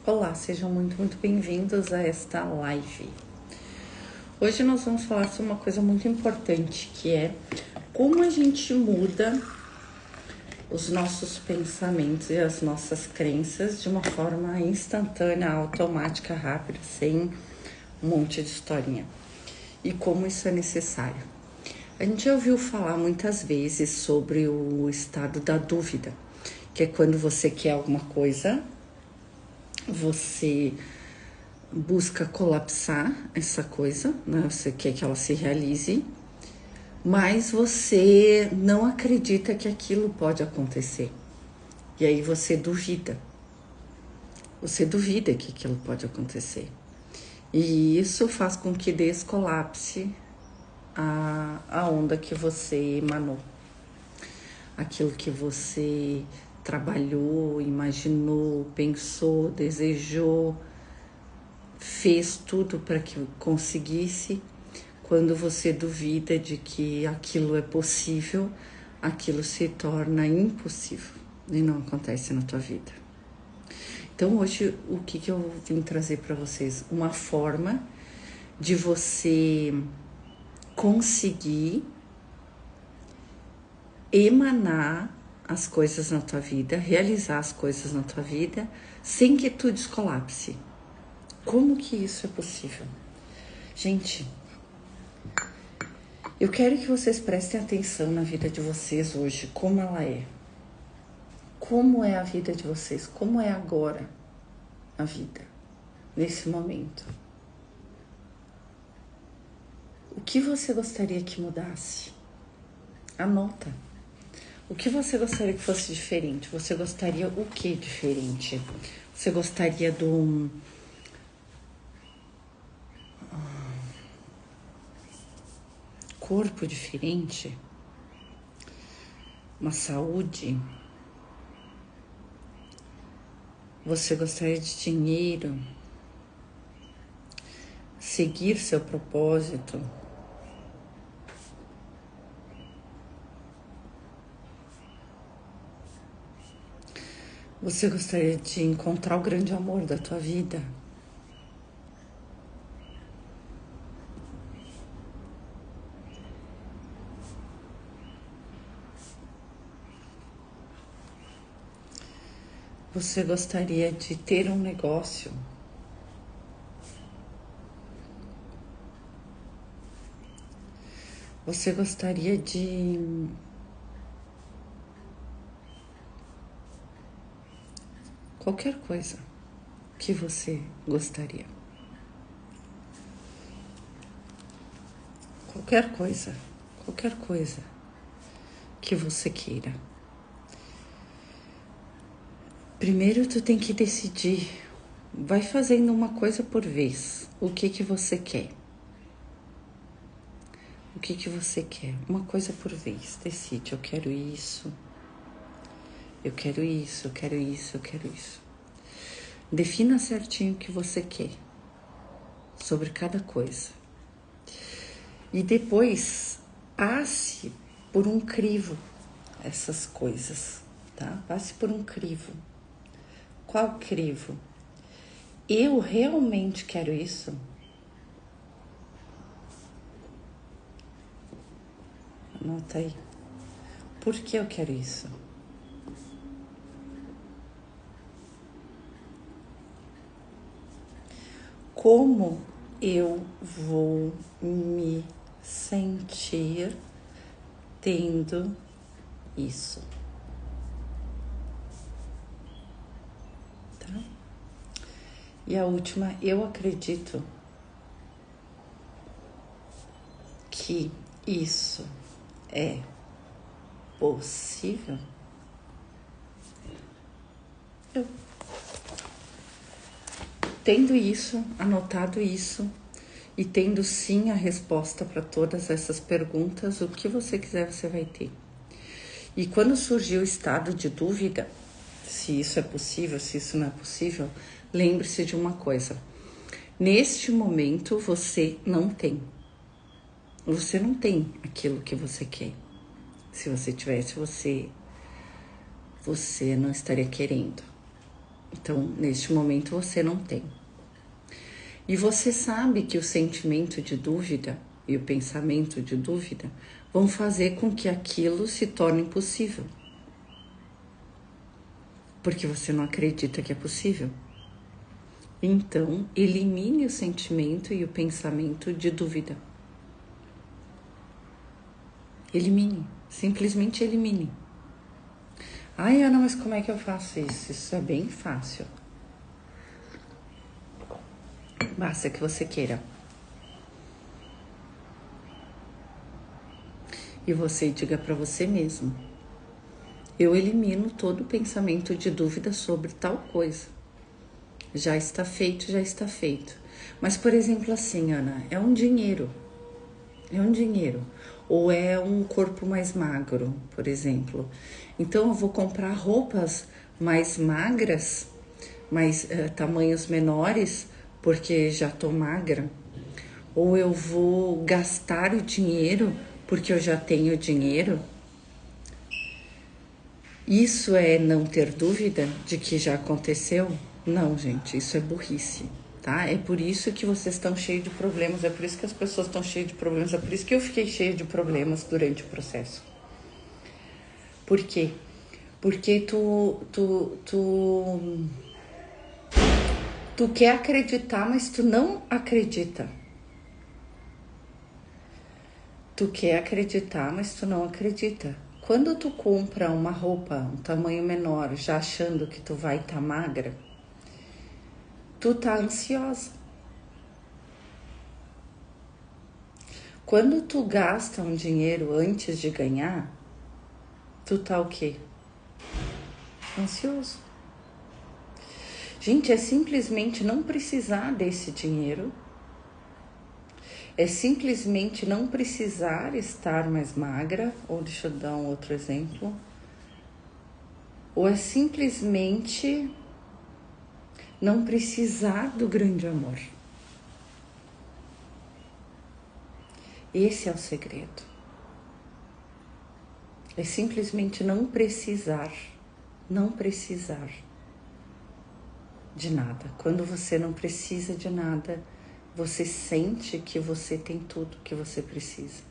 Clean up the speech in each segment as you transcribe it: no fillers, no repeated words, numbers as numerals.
Olá, sejam muito bem-vindos a esta live. Hoje nós vamos falar sobre uma coisa muito importante, que é como a gente muda os nossos pensamentos e as nossas crenças de uma forma instantânea, automática, rápida, sem um monte de historinha. E como isso é necessário. A gente já ouviu falar muitas vezes sobre o estado da dúvida, que é quando você quer alguma coisa, você busca colapsar essa coisa, né? Você quer que ela se realize, mas você não acredita que aquilo pode acontecer. E aí você duvida. Você duvida que aquilo pode acontecer. E isso faz com que descolapse a onda que você emanou. Aquilo que você trabalhou, imaginou, pensou, desejou, fez tudo para que conseguisse. Quando você duvida de que aquilo é possível, aquilo se torna impossível e não acontece na tua vida. Então hoje o que eu vim trazer para vocês? Uma forma de você conseguir emanar as coisas na tua vida, realizar as coisas na tua vida, sem que tu descolapse. Como que isso é possível? Gente, eu quero que vocês prestem atenção na vida de vocês hoje, como ela é. Como é a vida de vocês? Como é agora a vida, nesse momento? O que você gostaria que mudasse? Anota. O que você gostaria que fosse diferente? Você gostaria o que diferente? Você gostaria de um corpo diferente? Uma saúde? Você gostaria de dinheiro? Seguir seu propósito? Você gostaria de encontrar o grande amor da tua vida? Você gostaria de ter um negócio? Você gostaria de qualquer coisa que você gostaria? Qualquer coisa que você queira. Primeiro tu tem que decidir, vai fazendo uma coisa por vez. O que você quer? O que você quer? Uma coisa por vez. Decide, eu quero isso. Eu quero isso, eu quero isso, eu quero isso. Defina certinho o que você quer sobre cada coisa. E depois passe por um crivo essas coisas, tá? Passe por um crivo. Qual crivo? Eu realmente quero isso? Anota aí. Por que eu quero isso? Como eu vou me sentir tendo isso? Tá? E a última, eu acredito que isso é possível? Eu tendo isso, anotado isso, e tendo sim a resposta para todas essas perguntas, o que você quiser você vai ter. E quando surgir o estado de dúvida, se isso é possível, se isso não é possível, lembre-se de uma coisa. Neste momento você não tem. Você não tem aquilo que você quer. Se você tivesse, você não estaria querendo. Então, neste momento, você não tem. E você sabe que o sentimento de dúvida e o pensamento de dúvida vão fazer com que aquilo se torne possível. Porque você não acredita que é possível. Então, elimine o sentimento e o pensamento de dúvida. Elimine, simplesmente elimine. Ai, Ana, mas como é que eu faço isso? Isso é bem fácil. Basta que você queira. E você diga para você mesmo: eu elimino todo pensamento de dúvida sobre tal coisa. Já está feito, já está feito. Mas, por exemplo, assim, Ana, é um dinheiro. É um dinheiro. Ou é um corpo mais magro, por exemplo. Então, eu vou comprar roupas mais magras, mais tamanhos menores, porque já tô magra. Ou eu vou gastar o dinheiro porque eu já tenho dinheiro. Isso é não ter dúvida de que já aconteceu? Não, gente, isso é burrice, tá? É por isso que vocês estão cheios de problemas, é por isso que as pessoas estão cheias de problemas, é por isso que eu fiquei cheia de problemas durante o processo. Por quê? Porque tu quer acreditar, mas tu não acredita. Tu quer acreditar, mas tu não acredita. Quando tu compra uma roupa, um tamanho menor, já achando que tu vai estar magra, tu tá ansiosa. Quando tu gasta um dinheiro antes de ganhar, tu tá o quê? Ansioso. Gente, é simplesmente não precisar desse dinheiro. É simplesmente não precisar estar mais magra, ou deixa eu dar um outro exemplo. Ou é simplesmente não precisar do grande amor. Esse é o segredo. É simplesmente não precisar de nada. Quando você não precisa de nada, você sente que você tem tudo que você precisa.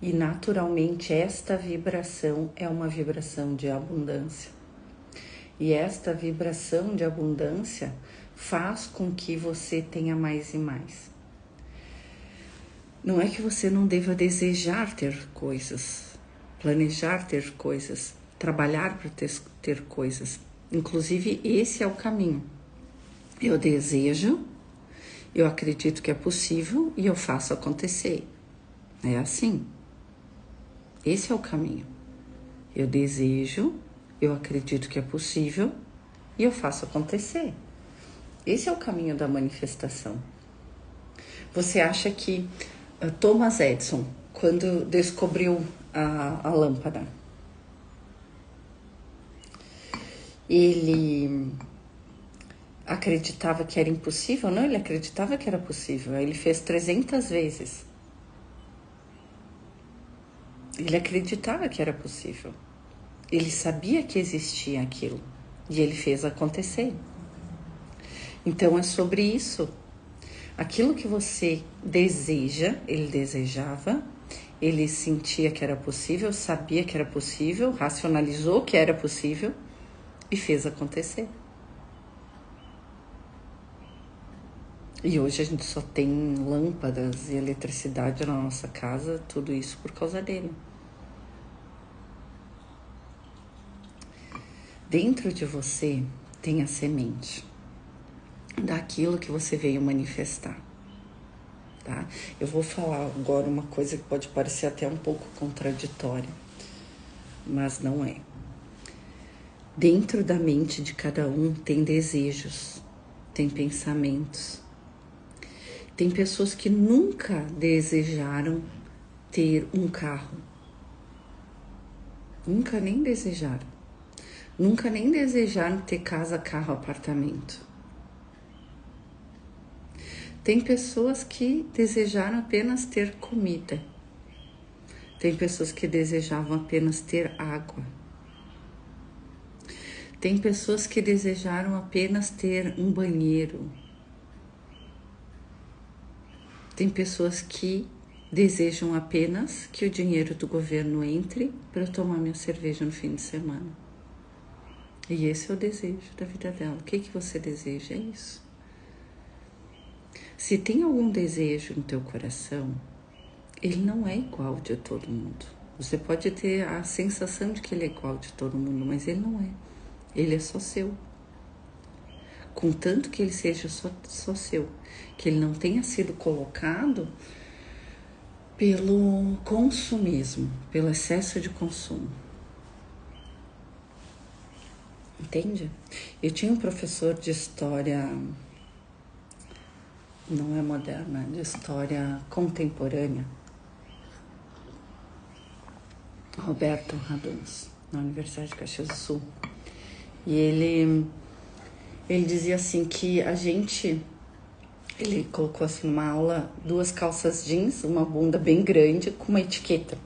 E naturalmente esta vibração é uma vibração de abundância. E esta vibração de abundância faz com que você tenha mais e mais. Não é que você não deva desejar ter coisas, planejar ter coisas, trabalhar para ter coisas. Inclusive, esse é o caminho. Eu desejo, eu acredito que é possível e eu faço acontecer. É assim. Esse é o caminho. Eu desejo, eu acredito que é possível e eu faço acontecer. Esse é o caminho da manifestação. Você acha que Thomas Edison, quando descobriu a lâmpada, ele acreditava que era impossível? Não, ele acreditava que era possível. Ele fez 300 vezes. Ele acreditava que era possível. Ele sabia que existia aquilo. E ele fez acontecer. Então é sobre isso. Aquilo que você deseja, ele desejava, ele sentia que era possível, sabia que era possível, racionalizou que era possível e fez acontecer. E hoje a gente só tem lâmpadas e eletricidade na nossa casa, tudo isso por causa dele. Dentro de você tem a semente daquilo que você veio manifestar, tá? Eu vou falar agora uma coisa que pode parecer até um pouco contraditória, mas não é. Dentro da mente de cada um tem desejos, tem pensamentos. Tem pessoas que nunca desejaram ter um carro. Nunca nem desejaram. Nunca nem desejaram ter casa, carro, apartamento. Tem pessoas que desejaram apenas ter comida. Tem pessoas que desejavam apenas ter água. Tem pessoas que desejaram apenas ter um banheiro. Tem pessoas que desejam apenas que o dinheiro do governo entre para eu tomar minha cerveja no fim de semana. E esse é o desejo da vida dela. O que você deseja? É isso. Se tem algum desejo no teu coração, ele não é igual de todo mundo. Você pode ter a sensação de que ele é igual de todo mundo, mas ele não é. Ele é só seu. Contanto que ele seja só seu, que ele não tenha sido colocado pelo consumismo, pelo excesso de consumo. Entende? Eu tinha um professor de história, não é moderna, de história contemporânea, Roberto Raduns, na Universidade de Caxias do Sul. E ele dizia assim que ele colocou assim numa aula 2 calças jeans, uma bunda bem grande com uma etiqueta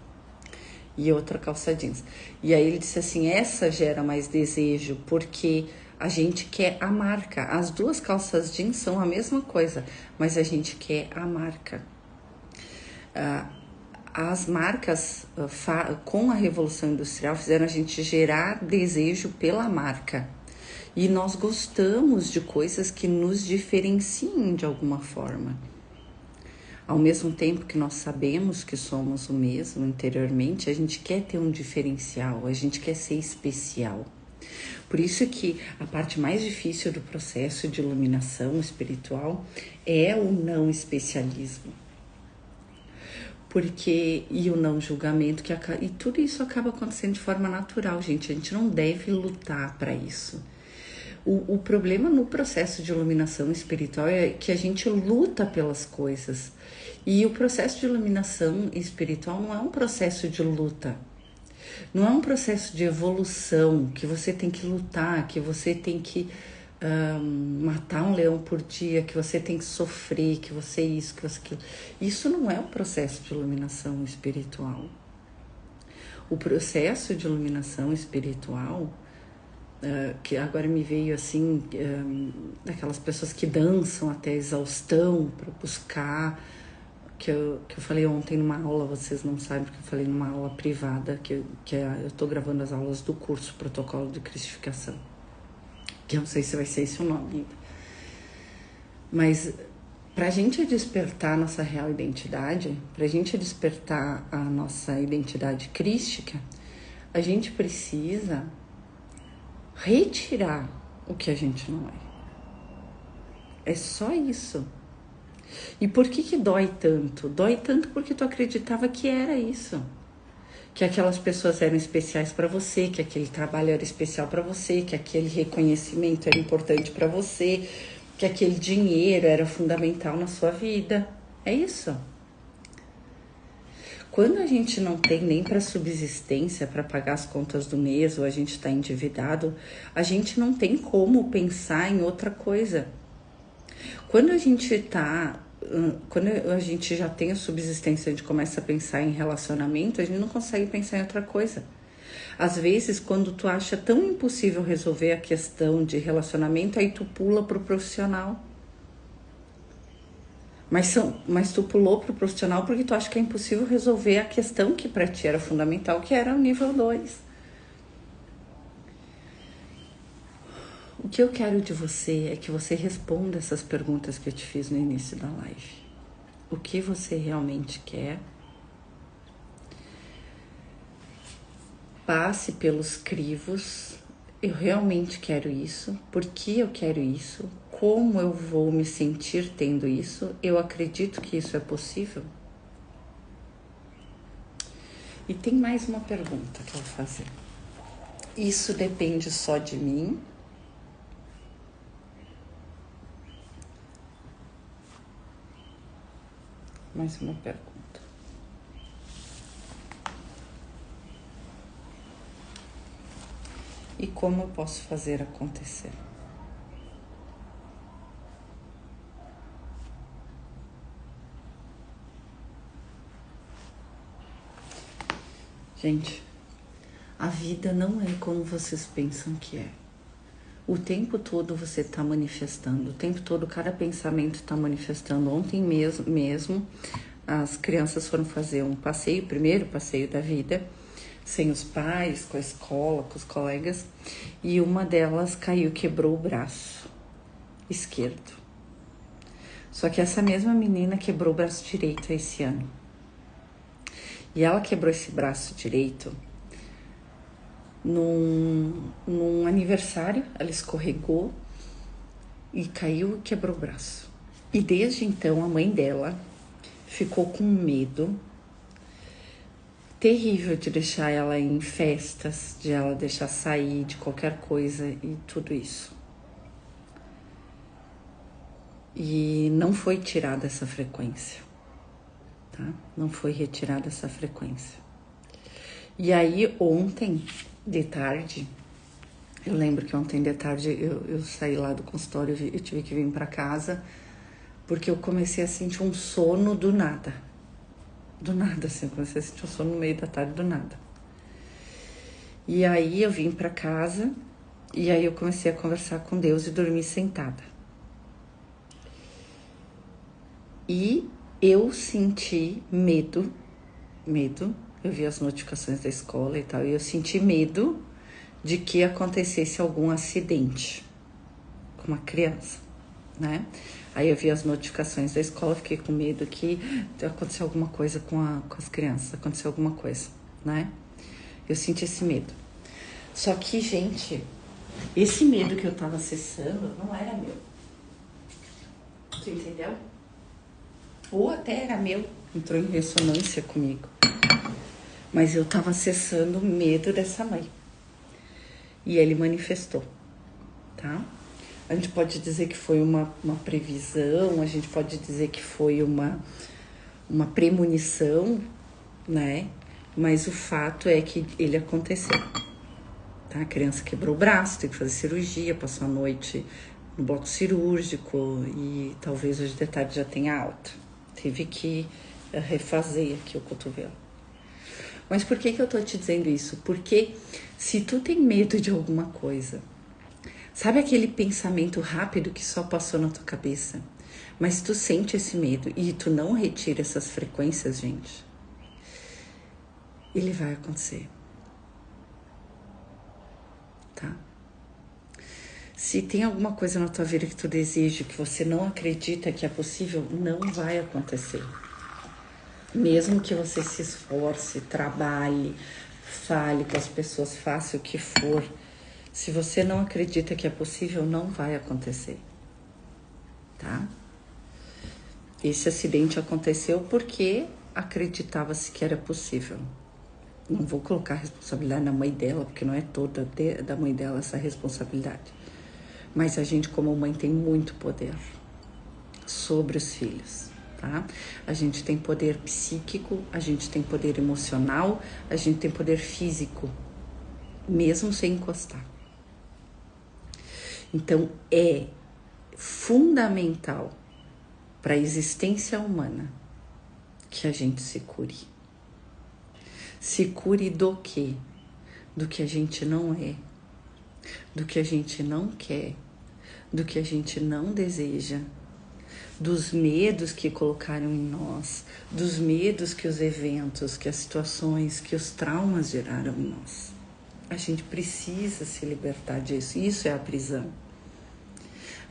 e outra calça jeans. E aí ele disse assim, essa gera mais desejo porque a gente quer a marca. As 2 calças jeans são a mesma coisa, mas a gente quer a marca. As marcas com a Revolução Industrial fizeram a gente gerar desejo pela marca. E nós gostamos de coisas que nos diferenciem de alguma forma. Ao mesmo tempo que nós sabemos que somos o mesmo interiormente, a gente quer ter um diferencial, a gente quer ser especial. Por isso que a parte mais difícil do processo de iluminação espiritual é o não especialismo. E o não julgamento, e tudo isso acaba acontecendo de forma natural, gente. A gente não deve lutar para isso. O problema no processo de iluminação espiritual é que a gente luta pelas coisas. E o processo de iluminação espiritual não é um processo de luta. Não é um processo de evolução, que você tem que lutar, que você tem que matar um leão por dia, que você tem que sofrer, que você isso, que você aquilo. Isso não é o processo de iluminação espiritual. O processo de iluminação espiritual, que agora me veio assim, daquelas pessoas que dançam até a exaustão para buscar, que eu falei ontem numa aula, vocês não sabem porque eu falei numa aula privada, eu tô gravando as aulas do curso Protocolo de Cristificação, que eu não sei se vai ser esse o nome ainda. Mas pra gente despertar a nossa real identidade, pra gente despertar a nossa identidade crística, a gente precisa retirar o que a gente não é. É só isso. E por que dói tanto? Dói tanto porque tu acreditava que era isso. Que aquelas pessoas eram especiais para você, que aquele trabalho era especial para você, que aquele reconhecimento era importante para você, que aquele dinheiro era fundamental na sua vida. É isso. Quando a gente não tem nem para subsistência, para pagar as contas do mês, ou a gente está endividado, a gente não tem como pensar em outra coisa. Quando a gente já tem a subsistência, a gente começa a pensar em relacionamento, a gente não consegue pensar em outra coisa. Às vezes, quando tu acha tão impossível resolver a questão de relacionamento, aí tu pula pro profissional. Mas tu pulou pro profissional porque tu acha que é impossível resolver a questão que pra ti era fundamental, que era o nível 2. O que eu quero de você é que você responda essas perguntas que eu te fiz no início da live. O que você realmente quer? Passe pelos crivos. Eu realmente quero isso. Por que eu quero isso? Como eu vou me sentir tendo isso? Eu acredito que isso é possível? E tem mais uma pergunta que eu vou fazer. Isso depende só de mim? Mais uma pergunta. E como eu posso fazer acontecer? Gente, a vida não é como vocês pensam que é. O tempo todo você está manifestando, o tempo todo cada pensamento está manifestando. Ontem mesmo as crianças foram fazer um passeio, o primeiro passeio da vida, sem os pais, com a escola, com os colegas, e uma delas caiu, quebrou o braço esquerdo. Só que essa mesma menina quebrou o braço direito esse ano. E ela quebrou esse braço direito num aniversário, ela escorregou e caiu e quebrou o braço. E desde então a mãe dela ficou com medo terrível de deixar ela em festas, de ela deixar sair de qualquer coisa e tudo isso. E não foi tirada essa frequência, tá? Não foi retirada essa frequência. E aí ontem de tarde, eu lembro que ontem de tarde eu saí lá do consultório, eu tive que vir para casa, porque eu comecei a sentir um sono do nada. Do nada, assim, eu comecei a sentir um sono no meio da tarde, do nada. E aí eu vim para casa, e aí eu comecei a conversar com Deus e dormi sentada. E eu senti medo, eu vi as notificações da escola e tal, e eu senti medo de que acontecesse algum acidente com uma criança, né? Aí eu vi as notificações da escola, fiquei com medo que aconteceu alguma coisa com as crianças, aconteceu alguma coisa, né? Eu senti esse medo. Só que, gente, esse medo que eu tava acessando não era meu. Tu entendeu? Ou até era meu, entrou em ressonância comigo. Mas eu tava acessando o medo dessa mãe. E ele manifestou, tá? A gente pode dizer que foi uma previsão, a gente pode dizer que foi uma premonição, né? Mas o fato é que ele aconteceu, tá? A criança quebrou o braço, teve que fazer cirurgia, passou a noite no bloco cirúrgico e talvez hoje de tarde já tenha alta. Teve que refazer aqui o cotovelo. Mas por que eu tô te dizendo isso? Porque se tu tem medo de alguma coisa, sabe aquele pensamento rápido que só passou na tua cabeça? Mas tu sente esse medo e tu não retira essas frequências, gente, ele vai acontecer, tá? Se tem alguma coisa na tua vida que tu deseja, que você não acredita que é possível, não vai acontecer. Mesmo que você se esforce, trabalhe, fale com as pessoas, faça o que for, se você não acredita que é possível, não vai acontecer, tá? Esse acidente aconteceu porque acreditava-se que era possível. Não vou colocar a responsabilidade na mãe dela, porque não é toda da mãe dela essa responsabilidade. Mas a gente, como mãe, tem muito poder sobre os filhos, tá? A gente tem poder psíquico, a gente tem poder emocional, a gente tem poder físico, mesmo sem encostar. Então, é fundamental para a existência humana que a gente se cure. Se cure do quê? Do que a gente não é, do que a gente não quer, do que a gente não deseja, dos medos que colocaram em nós, dos medos que os eventos, que as situações, que os traumas geraram em nós. A gente precisa se libertar disso. Isso é a prisão.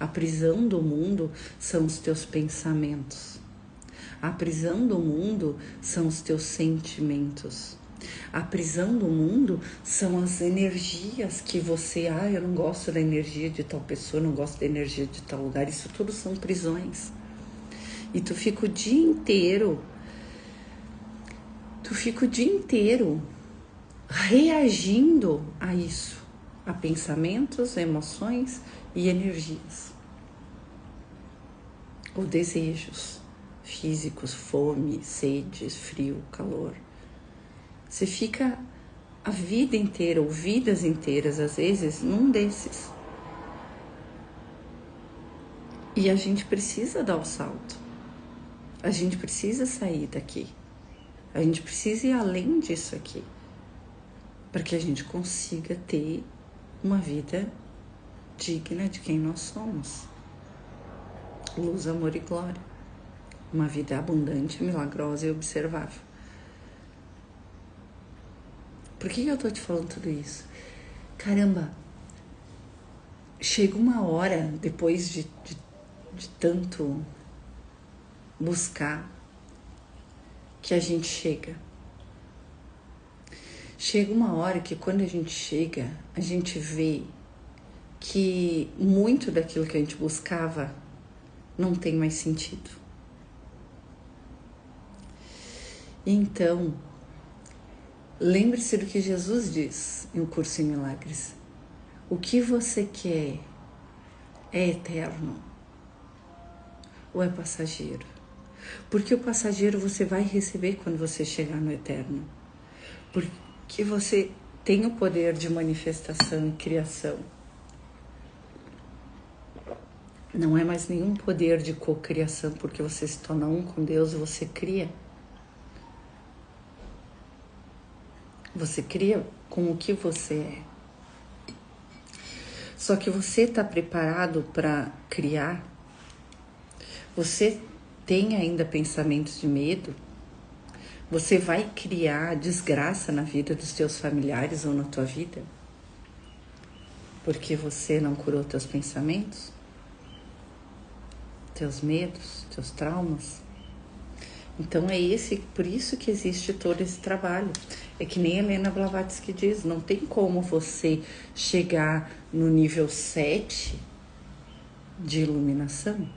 A prisão do mundo são os teus pensamentos. A prisão do mundo são os teus sentimentos. A prisão do mundo são as energias que você... eu não gosto da energia de tal pessoa, não gosto da energia de tal lugar. Isso tudo são prisões. E tu fica o dia inteiro... reagindo a isso. A pensamentos, emoções e energias. Ou desejos físicos, fome, sede, frio, calor. Você fica a vida inteira, ou vidas inteiras, às vezes, num desses. E a gente precisa dar o salto. A gente precisa sair daqui. A gente precisa ir além disso aqui. Para que a gente consiga ter uma vida digna de quem nós somos. Luz, amor e glória. Uma vida abundante, milagrosa e observável. Por que eu tô te falando tudo isso? Caramba, chega uma hora, depois de tanto buscar, que a gente chega. Chega uma hora que quando a gente chega, a gente vê que muito daquilo que a gente buscava não tem mais sentido. Então, lembre-se do que Jesus diz em O Curso em Milagres. O que você quer é eterno ou é passageiro? Porque o passageiro você vai receber quando você chegar no eterno. Porque você tem o poder de manifestação e criação. Não é mais nenhum poder de cocriação, porque você se torna um com Deus e você cria. Você cria com o que você é. Só que você está preparado para criar? Você tem ainda pensamentos de medo? Você vai criar desgraça na vida dos teus familiares ou na tua vida? Porque você não curou teus pensamentos? Teus medos, teus traumas? Então por isso que existe todo esse trabalho. É que nem Helena Blavatsky diz, não tem como você chegar no nível 7 de iluminação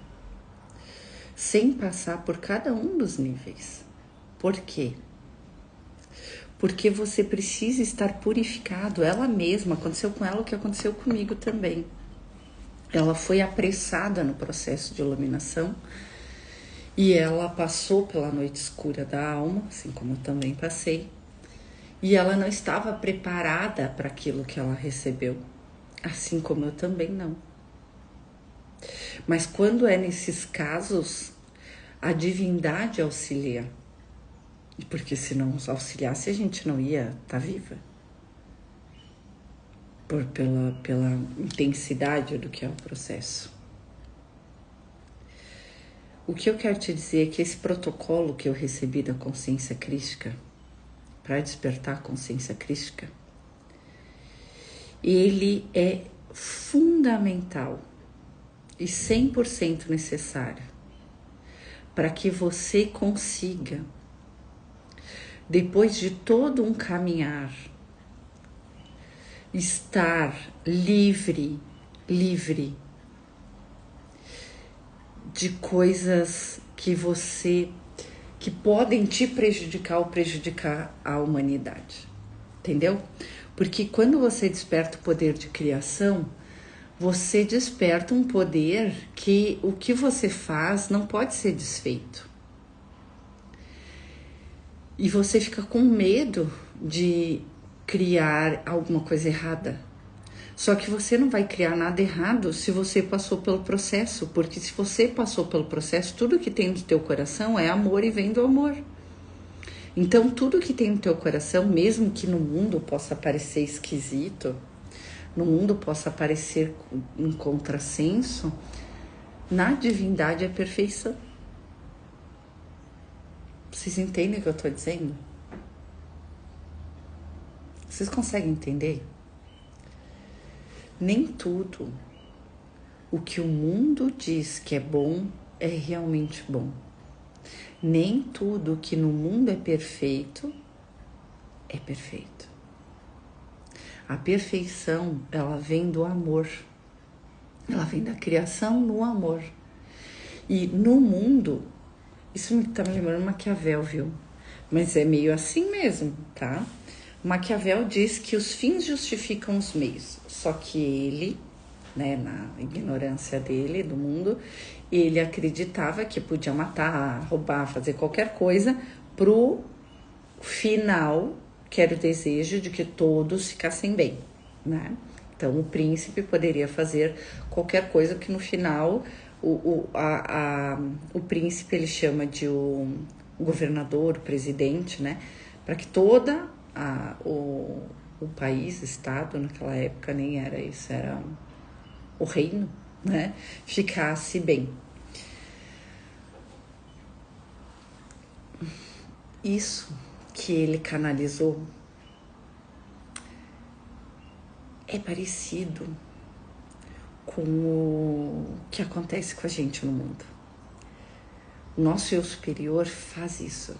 sem passar por cada um dos níveis. Por quê? Porque você precisa estar purificado. Ela mesma, aconteceu com ela o que aconteceu comigo também. Ela foi apressada no processo de iluminação e ela passou pela noite escura da alma, assim como eu também passei, e ela não estava preparada para aquilo que ela recebeu, assim como eu também não. Mas quando é nesses casos, a divindade auxilia, porque se não auxiliasse a gente não ia estar viva. Pela intensidade do que é o processo. O que eu quero te dizer é que esse protocolo que eu recebi da consciência crística, para despertar a consciência crística, ele é fundamental e 100% necessário para que você consiga, depois de todo um caminhar, estar livre de coisas que podem te prejudicar ou prejudicar a humanidade, entendeu? Porque quando você desperta o poder de criação, você desperta um poder que o que você faz não pode ser desfeito. E você fica com medo de criar alguma coisa errada. Só que você não vai criar nada errado se você passou pelo processo, porque se você passou pelo processo, tudo que tem no teu coração é amor e vem do amor. Então, tudo que tem no teu coração, mesmo que no mundo possa parecer esquisito, no mundo possa parecer um contrassenso, na divindade é perfeição. Vocês entendem o que eu estou dizendo? Vocês conseguem entender? Nem tudo o que o mundo diz que é bom é realmente bom. Nem tudo que no mundo é perfeito é perfeito. A perfeição, ela vem do amor. Ela vem da criação no amor. E no mundo, isso me tá me lembrando Maquiavel, viu? Mas é meio assim mesmo, tá? Maquiavel diz que os fins justificam os meios. Só que ele, né, na ignorância dele, do mundo, ele acreditava que podia matar, roubar, fazer qualquer coisa pro final, que era o desejo de que todos ficassem bem, né? Então, o príncipe poderia fazer qualquer coisa que no final o príncipe ele chama de o governador, o presidente, né? Para que o país, estado, naquela época nem era isso, era o reino, né, ficasse bem. Isso que ele canalizou é parecido com o que acontece com a gente no mundo. O nosso eu superior faz isso.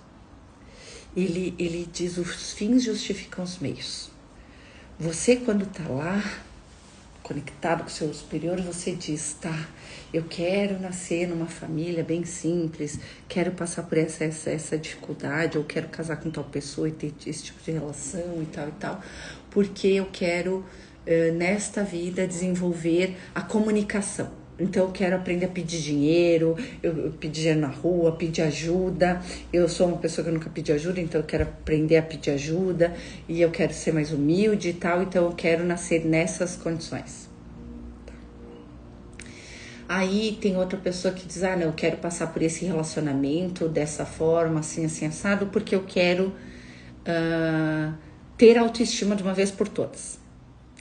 Ele diz: os fins justificam os meios. Você, quando tá lá, conectado com o seu superior, você diz: tá, eu quero nascer numa família bem simples, quero passar por essa dificuldade, ou quero casar com tal pessoa e ter esse tipo de relação e tal, porque eu quero, nesta vida, desenvolver a comunicação. Então eu quero aprender a pedir dinheiro, eu pedir dinheiro na rua, pedir ajuda. Eu sou uma pessoa que eu nunca pedi ajuda, então eu quero aprender a pedir ajuda e eu quero ser mais humilde e tal, então eu quero nascer nessas condições. Aí tem outra pessoa que diz: ah, não, eu quero passar por esse relacionamento dessa forma, assim, assim, assado, porque eu quero ter autoestima de uma vez por todas.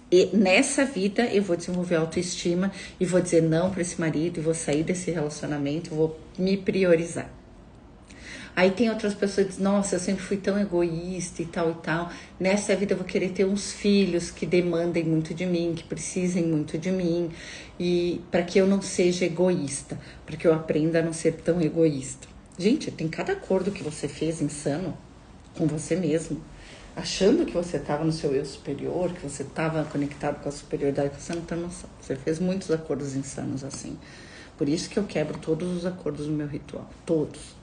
E nessa vida eu vou desenvolver autoestima e vou dizer não para esse marido, e vou sair desse relacionamento, vou me priorizar. Aí tem outras pessoas que dizem: nossa, eu sempre fui tão egoísta e tal. Nessa vida eu vou querer ter uns filhos que demandem muito de mim, que precisem muito de mim, e para que eu não seja egoísta, para que eu aprenda a não ser tão egoísta. Gente, tem cada acordo que você fez insano com você mesmo, achando que você estava no seu eu superior, que você estava conectado com a superioridade, que você não tem noção. Você fez muitos acordos insanos assim. Por isso que eu quebro todos os acordos no meu ritual. Todos,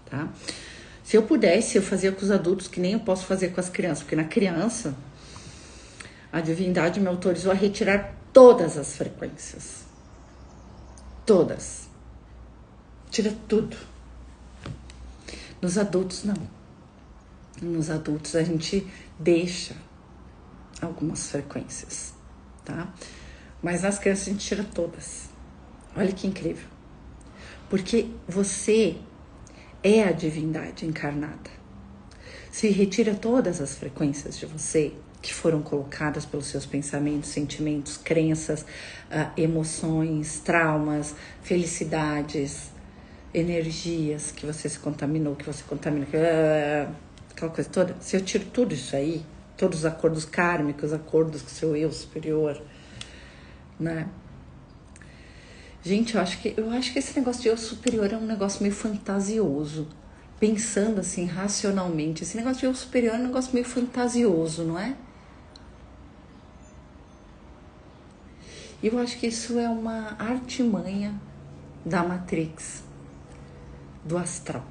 tá? Se eu pudesse, eu fazia com os adultos que nem eu posso fazer com as crianças. Porque na criança, a divindade me autorizou a retirar todas as frequências. Todas. Tira tudo. Nos adultos, não. Nos adultos a gente deixa algumas frequências, tá? Mas nas crianças a gente tira todas. Olha que incrível. Porque você é a divindade encarnada. Se retira todas as frequências de você que foram colocadas pelos seus pensamentos, sentimentos, crenças, emoções, traumas, felicidades, energias que você se contaminou, que você contamina, aquela coisa toda. Se eu tiro tudo isso aí, todos os acordos kármicos, acordos com o seu eu superior, né? Gente, eu acho que esse negócio de eu superior é um negócio meio fantasioso. Pensando assim, racionalmente, esse negócio de eu superior é um negócio meio fantasioso, não é? E eu acho que isso é uma artimanha da Matrix, do astral,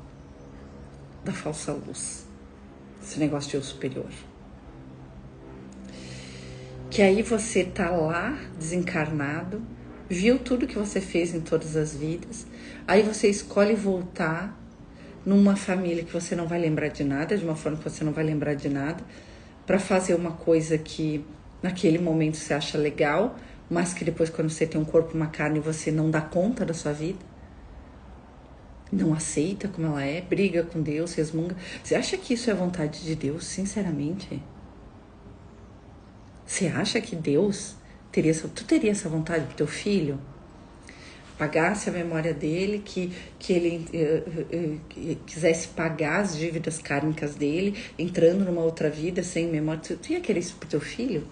da falsa luz. Esse negócio de eu superior. Que aí você tá lá, desencarnado, viu tudo que você fez em todas as vidas, aí você escolhe voltar numa família que você não vai lembrar de nada, de uma forma que você não vai lembrar de nada, para fazer uma coisa que naquele momento você acha legal, mas que depois, quando você tem um corpo, uma carne, você não dá conta da sua vida, não aceita como ela é, briga com Deus, resmunga. Você acha que isso é vontade de Deus, sinceramente? Você acha que Deus tu teria essa vontade pro teu filho? Pagasse a memória dele, que ele quisesse pagar as dívidas kármicas dele, entrando numa outra vida sem memória. Tu ia querer isso pro teu filho?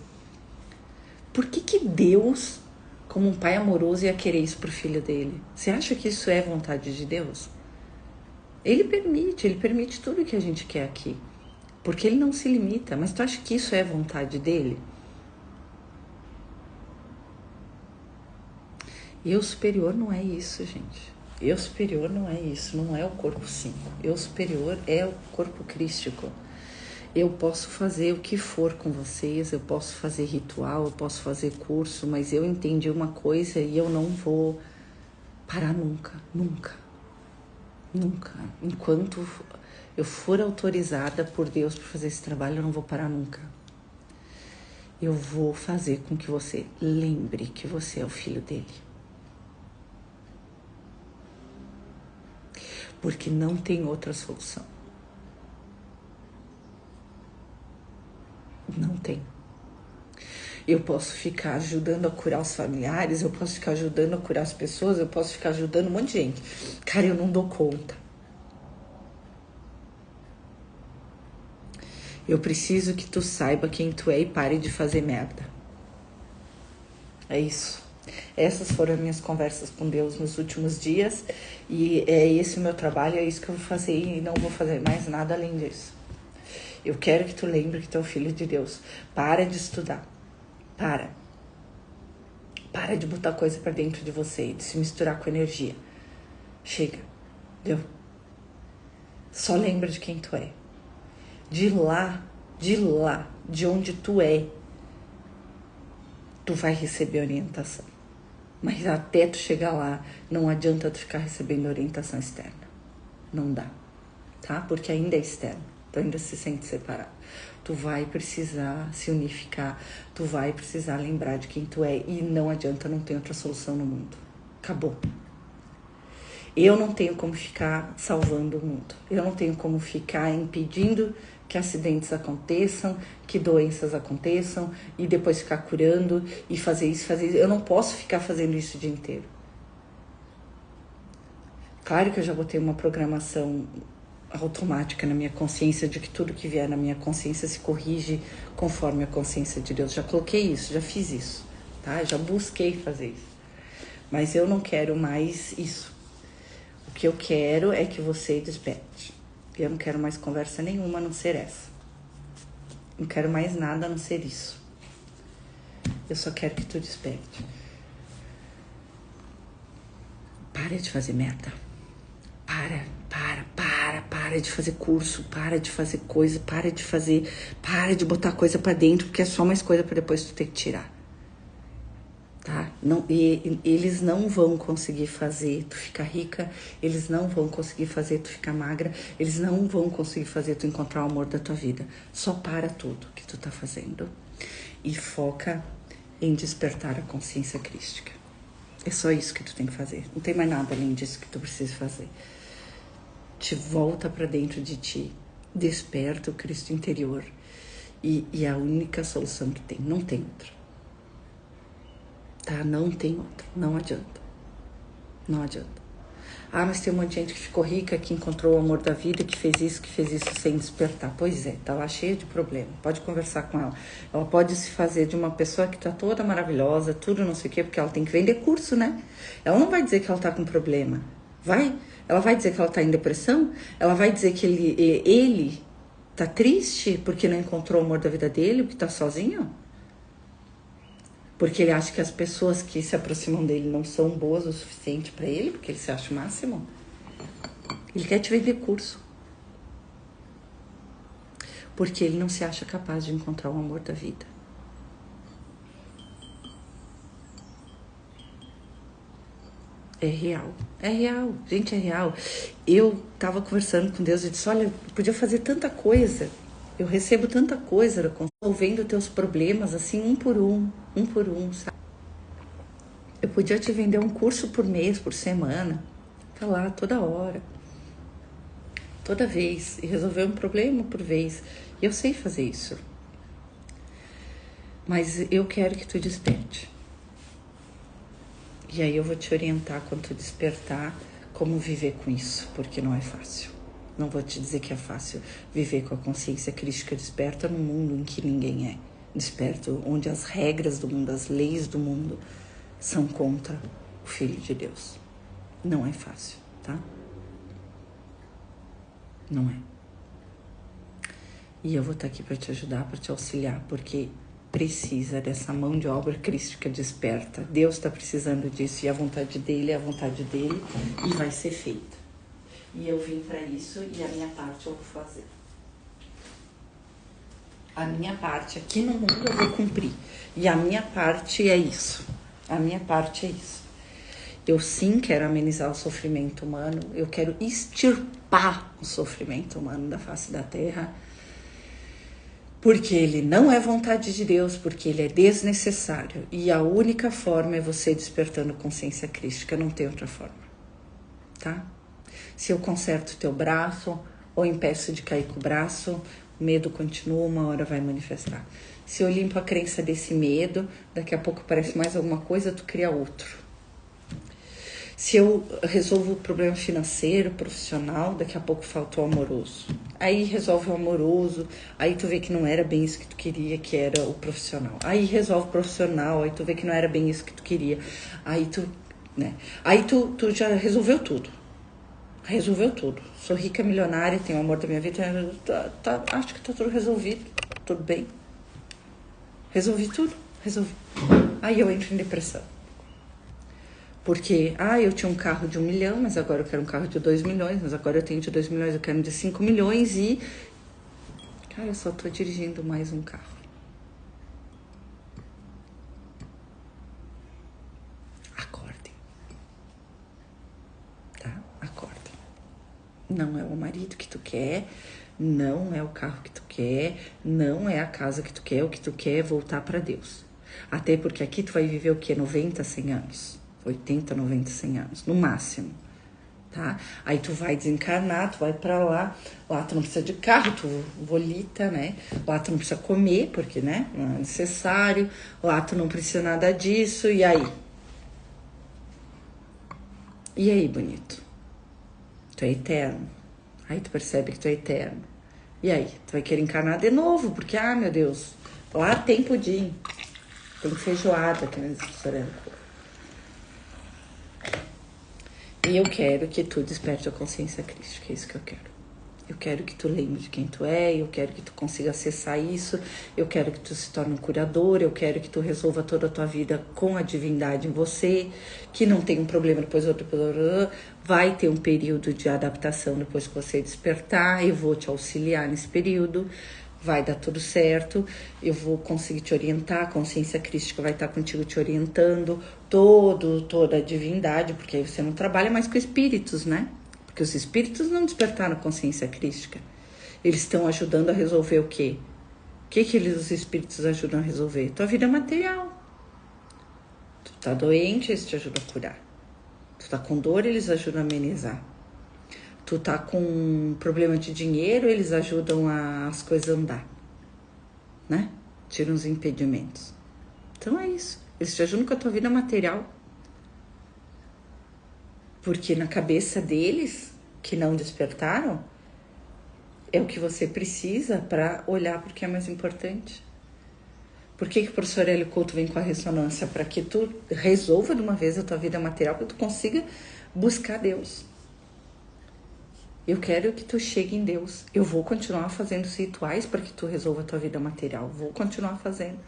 Por que Deus, como um pai amoroso, ia querer isso pro filho dele? Você acha que isso é vontade de Deus? Ele permite tudo que a gente quer aqui. Porque ele não se limita. Mas tu acha que isso é vontade dele? Eu superior não é isso, gente. Eu superior não é isso, não é o corpo 5. Eu superior é o corpo crístico. Eu posso fazer o que for com vocês, eu posso fazer ritual, eu posso fazer curso, mas eu entendi uma coisa e eu não vou parar nunca, nunca, nunca. Enquanto eu for autorizada por Deus para fazer esse trabalho, eu não vou parar nunca. Eu vou fazer com que você lembre que você é o filho dele. Porque não tem outra solução. Não tem. Eu posso ficar ajudando a curar os familiares, eu posso ficar ajudando a curar as pessoas, eu posso ficar ajudando um monte de gente. Cara, eu não dou conta. Eu preciso que tu saiba quem tu é e pare de fazer merda. É isso. Essas foram as minhas conversas com Deus nos últimos dias. E é esse o meu trabalho, é isso que eu vou fazer e não vou fazer mais nada além disso. Eu quero que tu lembre que tu é um filho de Deus. Para de estudar. Para de botar coisa pra dentro de você e de se misturar com energia. Chega. Deu? Só lembra de quem tu é. De lá, de onde tu é, tu vai receber orientação. Mas até tu chegar lá, não adianta tu ficar recebendo orientação externa. Não dá, tá? Porque ainda é externo. Tu ainda se sente separado. Tu vai precisar se unificar. Tu vai precisar lembrar de quem tu é. E não adianta, não tem outra solução no mundo. Acabou. Eu não tenho como ficar salvando o mundo. Eu não tenho como ficar impedindo que acidentes aconteçam, que doenças aconteçam e depois ficar curando e fazer isso, fazer isso. Eu não posso ficar fazendo isso o dia inteiro. Claro que eu já botei uma programação automática na minha consciência de que tudo que vier na minha consciência se corrige conforme a consciência de Deus. Já coloquei isso, já fiz isso, tá? Já busquei fazer isso. Mas eu não quero mais isso. O que eu quero é que você desperte. Eu não quero mais conversa nenhuma a não ser essa. Não quero mais nada a não ser isso. Eu só quero que tu desperte. Para de fazer merda. Para de fazer curso, para de fazer coisa, para de botar coisa pra dentro, porque é só mais coisa pra depois tu ter que tirar. Tá? Não, eles não vão conseguir fazer tu ficar rica, eles não vão conseguir fazer tu ficar magra, eles não vão conseguir fazer tu encontrar o amor da tua vida. Só para tudo que tu tá fazendo e foca em despertar a consciência crística. É só isso que tu tem que fazer. Não tem mais nada além disso que tu precisa fazer. Te volta para dentro de ti, desperta o Cristo interior e é a única solução que tem. Não tem outra. Tá? Não tem outra. Não adianta. Não adianta. Ah, mas tem um monte de gente que ficou rica, que encontrou o amor da vida, que fez isso sem despertar. Pois é, tá lá cheia de problema. Pode conversar com ela. Ela pode se fazer de uma pessoa que tá toda maravilhosa, tudo não sei o quê, porque ela tem que vender curso, né? Ela não vai dizer que ela tá com problema. Vai? Ela vai dizer que ela tá em depressão? Ela vai dizer que ele tá triste porque não encontrou o amor da vida dele, porque tá sozinho? Porque ele acha que as pessoas que se aproximam dele não são boas o suficiente para ele, porque ele se acha o máximo. Ele quer te vender curso. Porque ele não se acha capaz de encontrar o amor da vida. É real. É real. Gente, é real. Eu tava conversando com Deus e disse, olha, eu podia fazer tanta coisa. Eu recebo tanta coisa, resolvendo teus problemas, assim, um por um, sabe? Eu podia te vender um curso por mês, por semana. Tá lá, toda hora. Toda vez. E resolver um problema por vez. E eu sei fazer isso. Mas eu quero que tu desperte. E aí eu vou te orientar quando tu despertar como viver com isso, porque não é fácil. Não vou te dizer que é fácil viver com a consciência crística desperta num mundo em que ninguém é desperto, onde as regras do mundo, as leis do mundo são contra o Filho de Deus. Não é fácil, tá? Não é. E eu vou estar aqui para te ajudar, para te auxiliar, porque precisa dessa mão de obra crística desperta. Deus está precisando disso e a vontade dele é a vontade dele e vai ser feita. E eu vim para isso e a minha parte eu vou fazer. A minha parte aqui no mundo eu vou cumprir. E a minha parte é isso. A minha parte é isso. Eu sim quero amenizar o sofrimento humano. Eu quero extirpar o sofrimento humano da face da terra. Porque ele não é vontade de Deus, porque ele é desnecessário. E a única forma é você despertando consciência crística, não tem outra forma. Tá? Se eu conserto teu braço ou impeço de cair com o braço, o medo continua, uma hora vai manifestar. Se eu limpo a crença desse medo, daqui a pouco aparece mais alguma coisa, tu cria outro. Se eu resolvo o problema financeiro, profissional, daqui a pouco falta o amoroso. Aí resolve o amoroso, aí tu vê que não era bem isso que tu queria, que era o profissional. Aí resolve o profissional, aí tu vê que não era bem isso que tu queria. Aí tu, né? Aí tu já resolveu tudo. Resolveu tudo. Sou rica, milionária, tenho o amor da minha vida, acho que tá tudo resolvido. Tudo bem. Resolvi tudo, resolvi. Aí eu entro em depressão. Porque, eu tinha um carro de 1 milhão, mas agora eu quero um carro de 2 milhões, mas agora eu tenho de 2 milhões, eu quero um de 5 milhões e... Cara, eu só tô dirigindo mais um carro. Acordem. Tá? Acordem. Não é o marido que tu quer, não é o carro que tu quer, não é a casa que tu quer, o que tu quer é voltar pra Deus. Até porque aqui tu vai viver o quê? 90, 100 anos. 80, 90, 100 anos, no máximo, tá? Aí tu vai desencarnar, tu vai pra lá tu não precisa de carro, tu volita, né? Lá tu não precisa comer, porque, né, não é necessário, lá tu não precisa nada disso, e aí? E aí, bonito? Tu é eterno. Aí tu percebe que tu é eterno. E aí? Tu vai querer encarnar de novo, porque, meu Deus, lá tem pudim, tem feijoada, que nem restaurante. E eu quero que tu desperte a consciência crística, é isso que eu quero. Eu quero que tu lembre de quem tu é, eu quero que tu consiga acessar isso, eu quero que tu se torne um curador, eu quero que tu resolva toda a tua vida com a divindade em você, que não tem um problema depois outro, vai ter um período de adaptação depois que você despertar, eu vou te auxiliar nesse período, vai dar tudo certo, eu vou conseguir te orientar, a consciência crística vai estar contigo te orientando, toda a divindade, porque aí você não trabalha mais com espíritos, né? Porque os espíritos não despertaram a consciência crística. Eles estão ajudando a resolver o quê? O que os espíritos ajudam a resolver? Tua vida material. Tu tá doente, eles te ajudam a curar. Tu tá com dor, eles ajudam a amenizar. Tu tá com problema de dinheiro, eles ajudam as coisas a andar, né? Tiram os impedimentos. Então é isso. Eles te ajudam com a tua vida material. Porque na cabeça deles, que não despertaram, é o que você precisa para olhar para o que é mais importante. Por que o professor Hélio Couto vem com a ressonância? Para que tu resolva de uma vez a tua vida material, para que tu consiga buscar Deus. Eu quero que tu chegue em Deus. Eu vou continuar fazendo os rituais para que tu resolva a tua vida material. Vou continuar fazendo.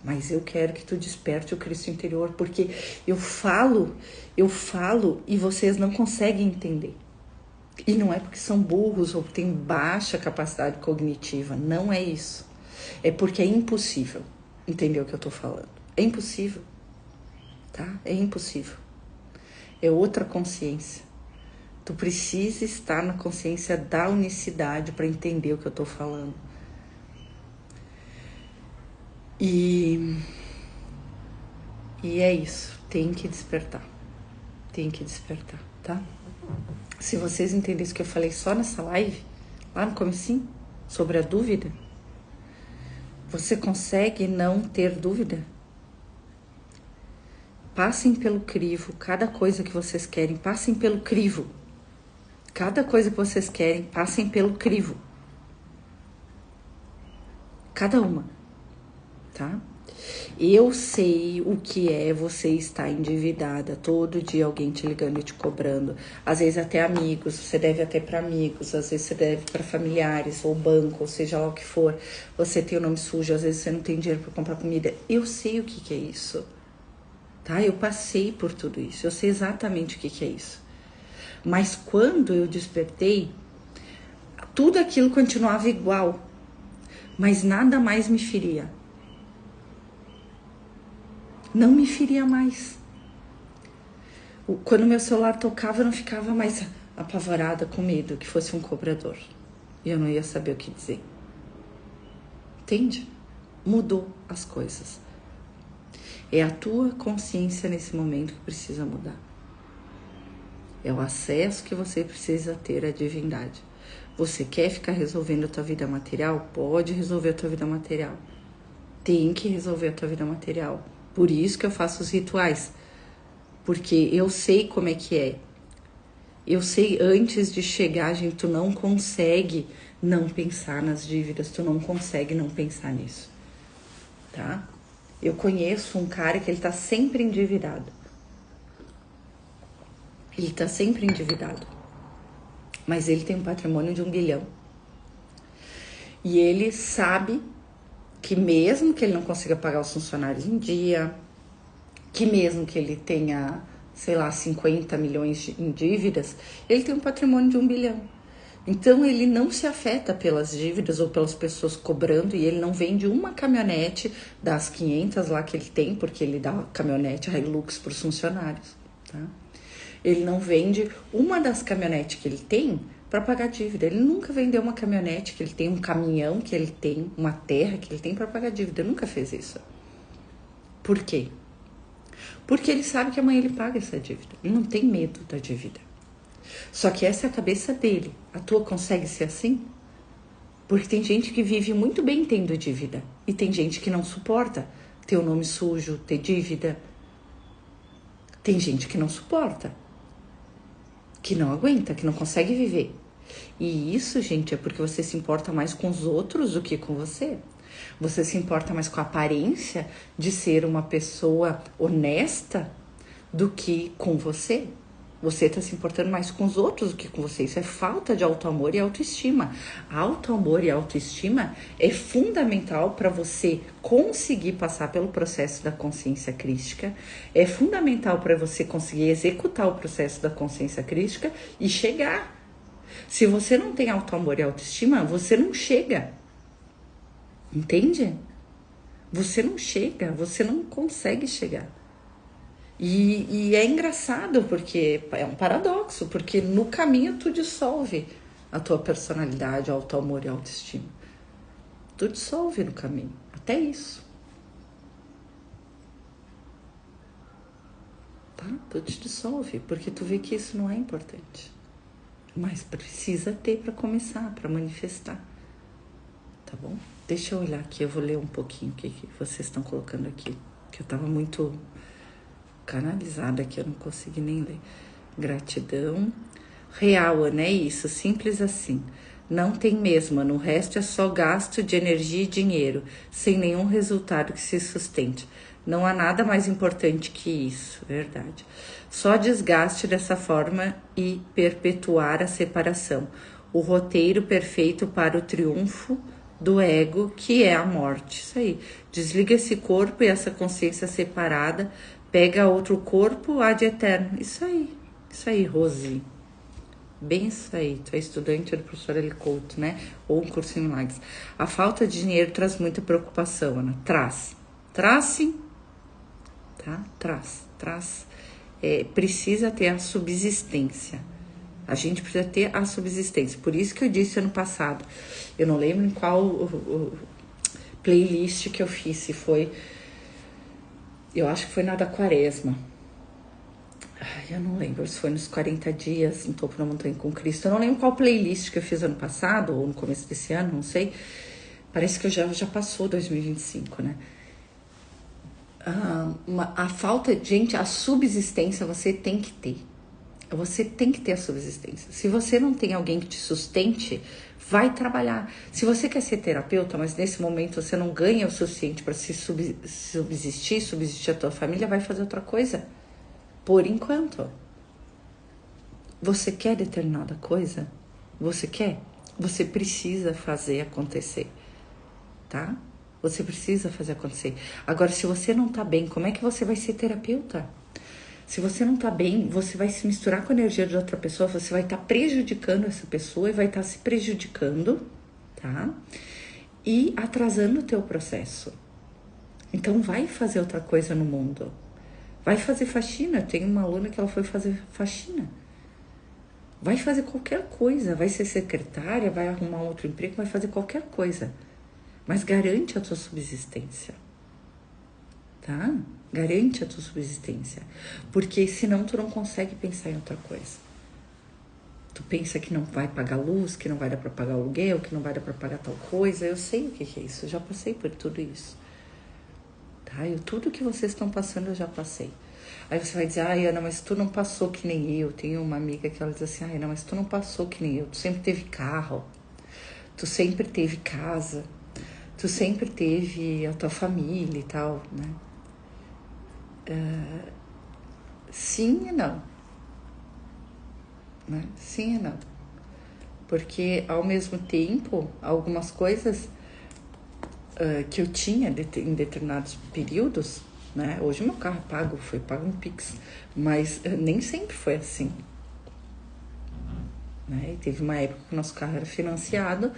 Mas eu quero que tu desperte o Cristo interior, porque eu falo e vocês não conseguem entender. E não é porque são burros ou têm baixa capacidade cognitiva. Não é isso. É porque é impossível entender o que eu tô falando. É impossível. Tá? É impossível. É outra consciência. Tu precisa estar na consciência da unicidade para entender o que eu tô falando. E é isso. Tem que despertar. Tem que despertar, tá? Se vocês entenderem isso que eu falei só nessa live, lá no comecinho, sobre a dúvida, você consegue não ter dúvida? Passem pelo crivo, cada coisa que vocês querem, passem pelo crivo. Cada coisa que vocês querem, passem pelo crivo. Cada uma, tá? Eu sei o que é você estar endividada, todo dia alguém te ligando e te cobrando, às vezes até amigos, você deve até para amigos, às vezes você deve para familiares ou banco, ou seja lá o que for, você tem o nome sujo, às vezes você não tem dinheiro para comprar comida. Eu sei o que é isso, tá? Eu passei por tudo isso, eu sei exatamente o que é isso. Mas quando eu despertei, tudo aquilo continuava igual, mas nada mais me feria. Não me feria mais. Quando meu celular tocava, eu não ficava mais apavorada, com medo que fosse um cobrador. E eu não ia saber o que dizer. Entende? Mudou as coisas. É a tua consciência nesse momento que precisa mudar. É o acesso que você precisa ter à divindade. Você quer ficar resolvendo a tua vida material? Pode resolver a tua vida material. tem que resolver a tua vida material. Por isso que eu faço os rituais. Porque eu sei como é que é. Eu sei, antes de chegar, gente, tu não consegue não pensar nas dívidas, tu não consegue não pensar nisso, tá? Eu conheço um cara que ele tá sempre endividado. Ele tá sempre endividado. Mas ele tem um patrimônio de 1 bilhão. E ele sabe que mesmo que ele não consiga pagar os funcionários em dia, que mesmo que ele tenha, sei lá, 50 milhões em dívidas, ele tem um patrimônio de 1 bilhão. Então ele não se afeta pelas dívidas ou pelas pessoas cobrando, e ele não vende uma caminhonete das 500 lá que ele tem, porque ele dá caminhonete Hilux para os funcionários, tá? Ele não vende uma das caminhonetes que ele tem para pagar dívida. Ele nunca vendeu uma caminhonete que ele tem, um caminhão que ele tem, uma terra que ele tem para pagar dívida. Ele nunca fez isso. Por quê? Porque ele sabe que amanhã ele paga essa dívida. Ele não tem medo da dívida. Só que essa é a cabeça dele. A tua consegue ser assim? Porque tem gente que vive muito bem tendo dívida. E tem gente que não suporta ter o nome sujo, ter dívida. Tem gente que não suporta, que não aguenta, que não consegue viver. E isso, gente, é porque você se importa mais com os outros do que com você. Você se importa mais com a aparência de ser uma pessoa honesta do que com você. Você está se importando mais com os outros do que com você. Isso é falta de autoamor e autoestima. Autoamor e autoestima é fundamental para você conseguir passar pelo processo da consciência crística. É fundamental para você conseguir executar o processo da consciência crística e chegar. Se você não tem autoamor e autoestima, você não chega. Entende? Você não chega, você não consegue chegar. E é engraçado, porque é um paradoxo, porque no caminho tu dissolve a tua personalidade, autoamor e autoestima. Tu dissolve no caminho, até isso. Tá? Tu te dissolve, porque tu vê que isso não é importante. Mas precisa ter para começar, para manifestar. Tá bom? Deixa eu olhar aqui, eu vou ler um pouquinho o que vocês estão colocando aqui, que eu tava muito canalizada aqui, eu não consegui nem ler. Gratidão. Real, né? Isso, simples assim. Não tem mesmo, no resto é só gasto de energia e dinheiro, sem nenhum resultado que se sustente. Não há nada mais importante que isso, verdade. Só desgaste dessa forma e perpetuar a separação. O roteiro perfeito para o triunfo do ego, que é a morte. Isso aí. Desliga esse corpo e essa consciência separada, pega outro corpo, há de eterno. Isso aí, Rose. Bem isso aí. Tu é estudante do professor Eli Couto, né? Ou um curso em milagres. A falta de dinheiro traz muita preocupação, Ana. Traz sim, tá? Traz. Precisa ter a subsistência. A gente precisa ter a subsistência. Por isso que eu disse ano passado, eu não lembro em qual playlist que eu fiz, se foi, eu acho que foi na da Quaresma. Eu não lembro se foi nos 40 dias no topo da montanha com Cristo. Eu não lembro qual playlist que eu fiz ano passado, ou no começo desse ano, não sei. Parece que já passou 2025, né? A falta, gente, a subsistência você tem que ter. Você tem que ter a subsistência. Se você não tem alguém que te sustente, vai trabalhar. Se você quer ser terapeuta, mas nesse momento você não ganha o suficiente para se subsistir a tua família, vai fazer outra coisa. Por enquanto. Você quer determinada coisa? Você quer? Você precisa fazer acontecer, tá? Você precisa fazer acontecer. Agora, se você não tá bem, como é que você vai ser terapeuta? Se você não tá bem, você vai se misturar com a energia de outra pessoa, você vai estar prejudicando essa pessoa e vai estar se prejudicando, tá? E atrasando o teu processo. Então, vai fazer outra coisa no mundo. Vai fazer faxina. Eu tenho uma aluna que ela foi fazer faxina. Vai fazer qualquer coisa. Vai ser secretária, vai arrumar outro emprego, vai fazer qualquer coisa. Mas garante a tua subsistência. Tá? Garante a tua subsistência. Porque senão tu não consegue pensar em outra coisa. Tu pensa que não vai pagar luz, que não vai dar pra pagar aluguel, que não vai dar pra pagar tal coisa. Eu sei o que é isso, eu já passei por tudo isso. tá? Tudo que vocês estão passando eu já passei. Aí você vai dizer, ai, Ana, mas tu não passou que nem eu. Tenho uma amiga que ela diz assim, ai, Ana, mas tu não passou que nem eu. Tu sempre teve carro, tu sempre teve casa, tu sempre teve a tua família e tal, né? Sim e não. Né? Sim e não. Porque, ao mesmo tempo, algumas coisas que eu tinha em determinados períodos, né? Hoje meu carro é pago, foi pago no Pix, mas nem sempre foi assim. Né? E teve uma época que o nosso carro era financiado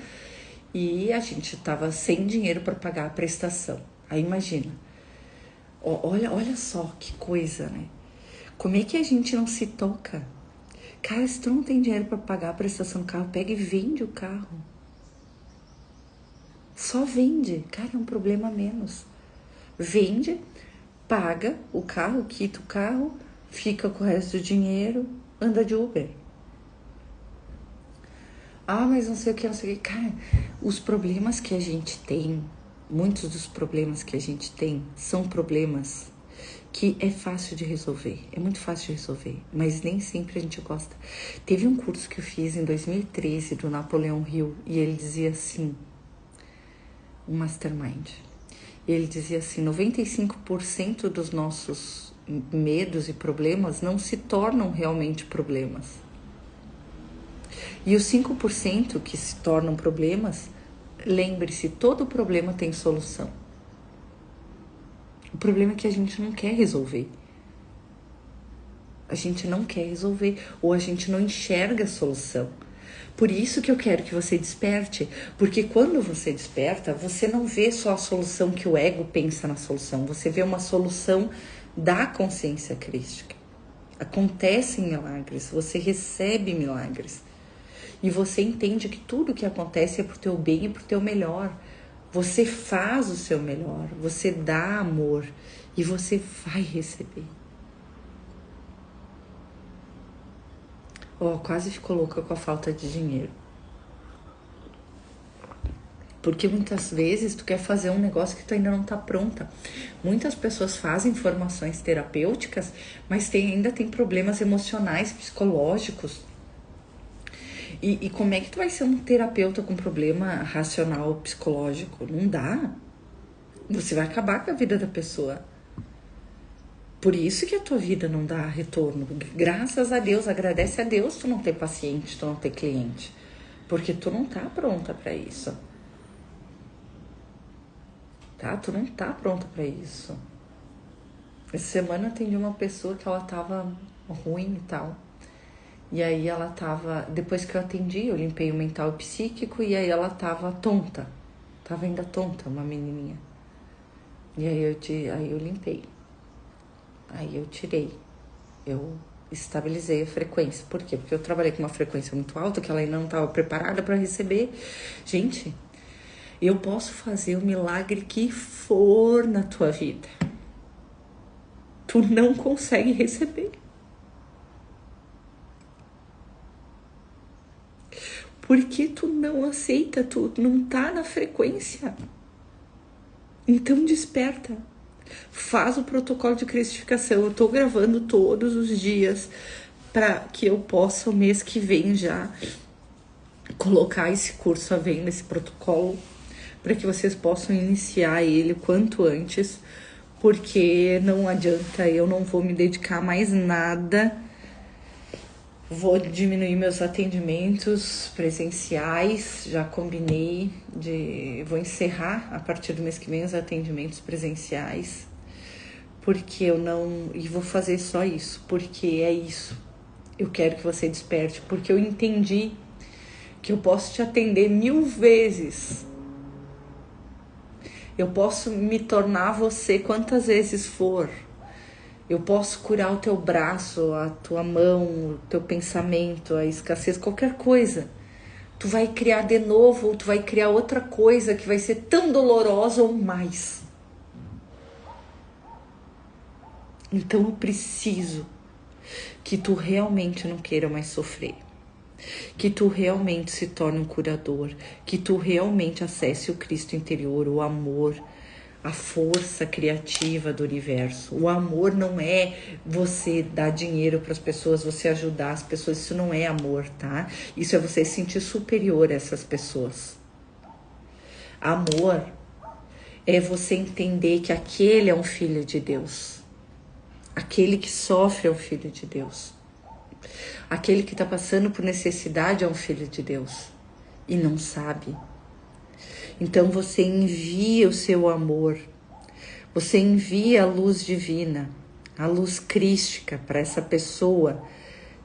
e a gente estava sem dinheiro para pagar a prestação. Aí imagina, olha só que coisa, né? Como é que a gente não se toca? Cara, se tu não tem dinheiro para pagar a prestação do carro, pega e vende o carro. Só vende. Cara, é um problema a menos. Vende, paga o carro, quita o carro, fica com o resto do dinheiro, anda de Uber. Ah, mas não sei o que, não sei o que. Cara, os problemas que a gente tem, muitos dos problemas que a gente tem são problemas que é fácil de resolver, é muito fácil de resolver, mas nem sempre a gente gosta. Teve um curso que eu fiz em 2013 do Napoleão Hill e ele dizia assim, um mastermind, ele dizia assim, 95% dos nossos medos e problemas não se tornam realmente problemas. E os 5% que se tornam problemas, lembre-se, todo problema tem solução. O problema é que a gente não quer resolver. A gente não quer resolver, ou a gente não enxerga a solução. Por isso que eu quero que você desperte, porque quando você desperta, você não vê só a solução que o ego pensa na solução, você vê uma solução da consciência crística. Acontecem milagres, você recebe milagres. E você entende que tudo que acontece é pro teu bem e pro teu melhor. Você faz o seu melhor, você dá amor e você vai receber. Quase ficou louca com a falta de dinheiro. Porque muitas vezes tu quer fazer um negócio que tu ainda não tá pronta. Muitas pessoas fazem formações terapêuticas, mas ainda tem problemas emocionais, psicológicos. E como é que tu vai ser um terapeuta com problema racional, psicológico? Não dá. Você vai acabar com a vida da pessoa. Por isso que a tua vida não dá retorno. Graças a Deus, agradece a Deus tu não ter paciente, tu não ter cliente. Porque tu não tá pronta para isso. Tá? Tu não tá pronta para isso. Essa semana eu atendi uma pessoa que ela tava ruim e tal. E aí ela tava, depois que eu atendi, eu limpei o mental e psíquico, e aí ela tava tonta. Tava ainda tonta, uma menininha. E aí eu limpei. Aí eu tirei. Eu estabilizei a frequência. Por quê? Porque eu trabalhei com uma frequência muito alta, que ela ainda não estava preparada para receber. Gente, eu posso fazer o milagre que for na tua vida. Tu não consegue receber. Porque tu não aceita, tu não tá na frequência. Então desperta. Faz o protocolo de cristificação. Eu tô gravando todos os dias para que eu possa o mês que vem já colocar esse curso à venda, esse protocolo, para que vocês possam iniciar ele quanto antes, porque não adianta, eu não vou me dedicar mais nada. Vou diminuir meus atendimentos presenciais, já combinei vou encerrar a partir do mês que vem os atendimentos presenciais, porque e vou fazer só isso, porque é isso. Eu quero que você desperte, porque eu entendi que eu posso te atender 1000 vezes. Eu posso me tornar você quantas vezes for. Eu posso curar o teu braço, a tua mão, o teu pensamento, a escassez, qualquer coisa. Tu vai criar de novo, ou tu vai criar outra coisa que vai ser tão dolorosa ou mais. Então eu preciso que tu realmente não queira mais sofrer. Que tu realmente se torne um curador. Que tu realmente acesse o Cristo interior, o amor, a força criativa do universo. O amor não é você dar dinheiro para as pessoas, você ajudar as pessoas. Isso não é amor, tá? Isso é você se sentir superior a essas pessoas. Amor é você entender que aquele é um filho de Deus. Aquele que sofre é um filho de Deus. Aquele que está passando por necessidade é um filho de Deus. E não sabe. Então você envia o seu amor, você envia a luz divina, a luz crística para essa pessoa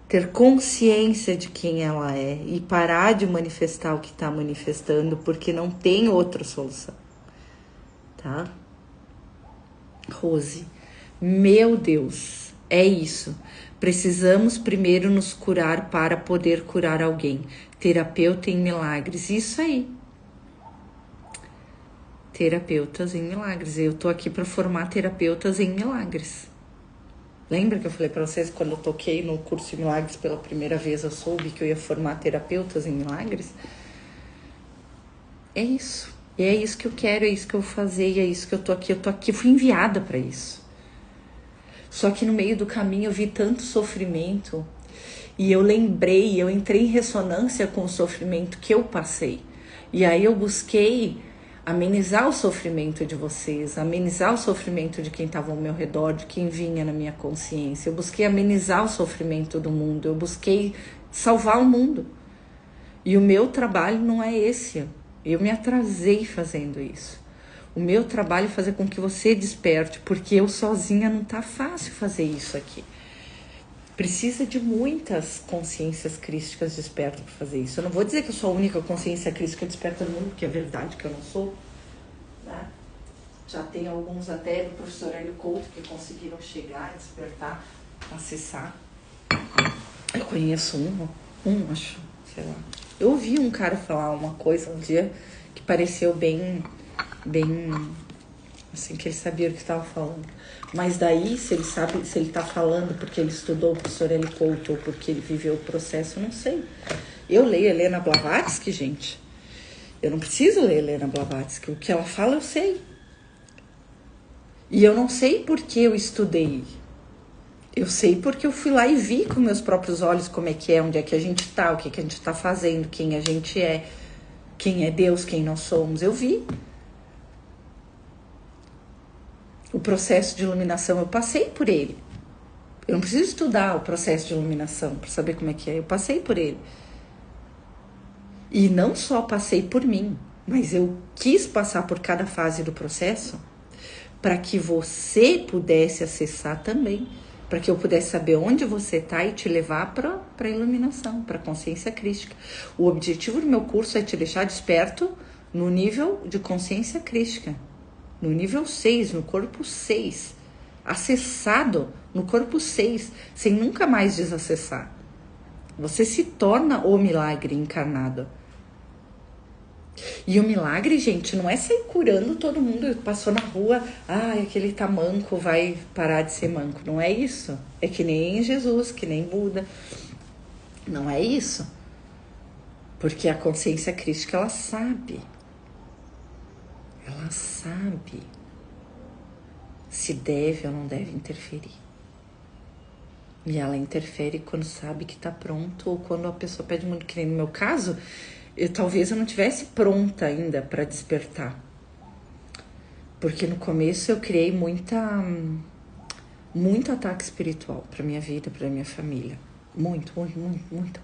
ter consciência de quem ela é e parar de manifestar o que está manifestando, porque não tem outra solução, tá? Rose, meu Deus, é isso. Precisamos primeiro nos curar para poder curar alguém. Terapeuta em milagres, isso aí. Terapeutas em milagres. Eu tô aqui para formar terapeutas em milagres. Lembra que eu falei para vocês quando eu toquei no curso de milagres pela primeira vez, eu soube que eu ia formar terapeutas em milagres? É isso. E é isso que eu quero, é isso que eu vou fazer, e é isso que eu tô aqui. Eu tô aqui, fui enviada para isso. Só que no meio do caminho eu vi tanto sofrimento e eu lembrei, eu entrei em ressonância com o sofrimento que eu passei. E aí eu busquei amenizar o sofrimento de vocês, amenizar o sofrimento de quem estava ao meu redor, de quem vinha na minha consciência. Eu busquei amenizar o sofrimento do mundo, eu busquei salvar o mundo. E o meu trabalho não é esse. Eu me atrasei fazendo isso. O meu trabalho é fazer com que você desperte, porque eu sozinha não tá fácil fazer isso aqui. Precisa de muitas consciências crísticas despertas para fazer isso. Eu não vou dizer que eu sou a única consciência crística desperta no mundo, porque é verdade que eu não sou. Né? Já tem alguns até do professor Hélio Couto que conseguiram chegar, despertar, acessar. Eu conheço acho, sei lá. Eu ouvi um cara falar uma coisa um dia que pareceu bem, assim, que ele sabia o que estava falando. Mas daí, se ele tá falando porque ele estudou o professor Hélio Couto ou porque ele viveu o processo, eu não sei. Eu leio Helena Blavatsky, gente. Eu não preciso ler Helena Blavatsky. O que ela fala, eu sei. E eu não sei porque eu estudei. Eu sei porque eu fui lá e vi com meus próprios olhos como é que é, onde é que a gente tá, o que a gente tá fazendo, quem a gente é, quem é Deus, quem nós somos. Eu vi. O processo de iluminação, eu passei por ele. Eu não preciso estudar o processo de iluminação para saber como é que é. Eu passei por ele. E não só passei por mim, mas eu quis passar por cada fase do processo para que você pudesse acessar também, para que eu pudesse saber onde você está e te levar para a iluminação, para a consciência crística. O objetivo do meu curso é te deixar desperto no nível de consciência crística. No nível 6, no corpo 6, acessado no corpo 6, sem nunca mais desacessar. Você se torna o milagre encarnado. E o milagre, gente, não é sair curando todo mundo. Passou na rua, aquele tá manco, vai parar de ser manco. Não é isso. É que nem Jesus, que nem Buda. Não é isso. Porque a consciência crística, ela sabe. Ela sabe se deve ou não deve interferir. E ela interfere quando sabe que está pronto ou quando a pessoa pede muito, que nem no meu caso, talvez eu não tivesse pronta ainda para despertar. Porque no começo eu criei muito ataque espiritual para minha vida, para minha família. Muita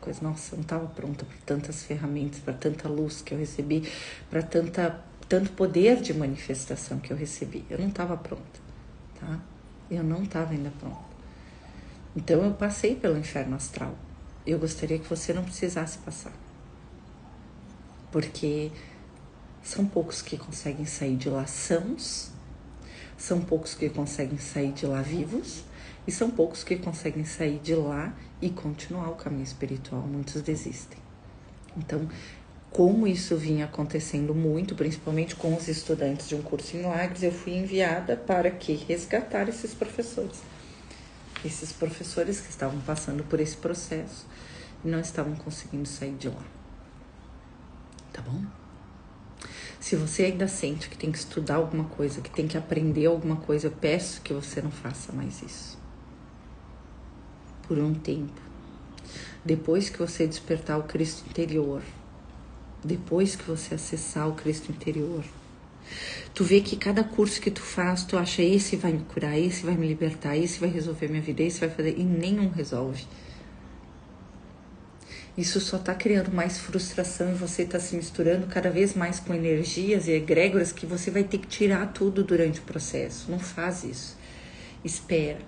coisa. Nossa, eu não estava pronta para tantas ferramentas, para tanta luz que eu recebi, para tanto poder de manifestação que eu recebi. Eu não estava pronta, tá? Eu não estava ainda pronta. Então eu passei pelo inferno astral. Eu gostaria que você não precisasse passar. Porque são poucos que conseguem sair de lá sãos, são poucos que conseguem sair de lá vivos, e são poucos que conseguem sair de lá e continuar o caminho espiritual. Muitos desistem. Então, como isso vinha acontecendo muito, principalmente com os estudantes de um curso em milagres, eu fui enviada para que resgatar esses professores. Esses professores que estavam passando por esse processo e não estavam conseguindo sair de lá. Tá bom? Se você ainda sente que tem que estudar alguma coisa, que tem que aprender alguma coisa, eu peço que você não faça mais isso. Por um tempo. Depois que você despertar o Cristo interior, depois que você acessar o Cristo interior, tu vê que cada curso que tu faz, tu acha, esse vai me curar, esse vai me libertar, esse vai resolver minha vida, esse vai fazer, e nenhum resolve. Isso só tá criando mais frustração e você tá se misturando cada vez mais com energias e egrégoras que você vai ter que tirar tudo durante o processo. Não faz isso. Espera.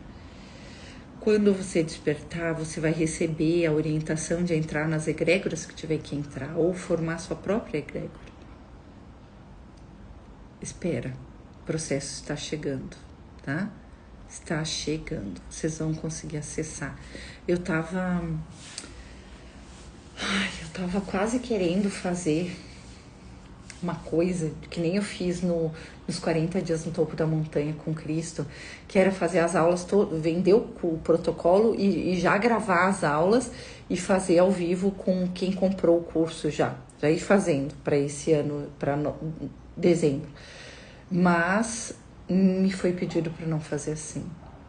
Quando você despertar, você vai receber a orientação de entrar nas egrégoras que tiver que entrar ou formar sua própria egrégora. Espera. O processo está chegando, tá? Está chegando. Vocês vão conseguir acessar. Eu tava quase querendo fazer uma coisa que nem eu fiz nos 40 dias no topo da montanha com Cristo, que era fazer as aulas, vender o protocolo e já gravar as aulas e fazer ao vivo com quem comprou o curso já ir fazendo para esse ano, para dezembro. Mas me foi pedido para não fazer assim.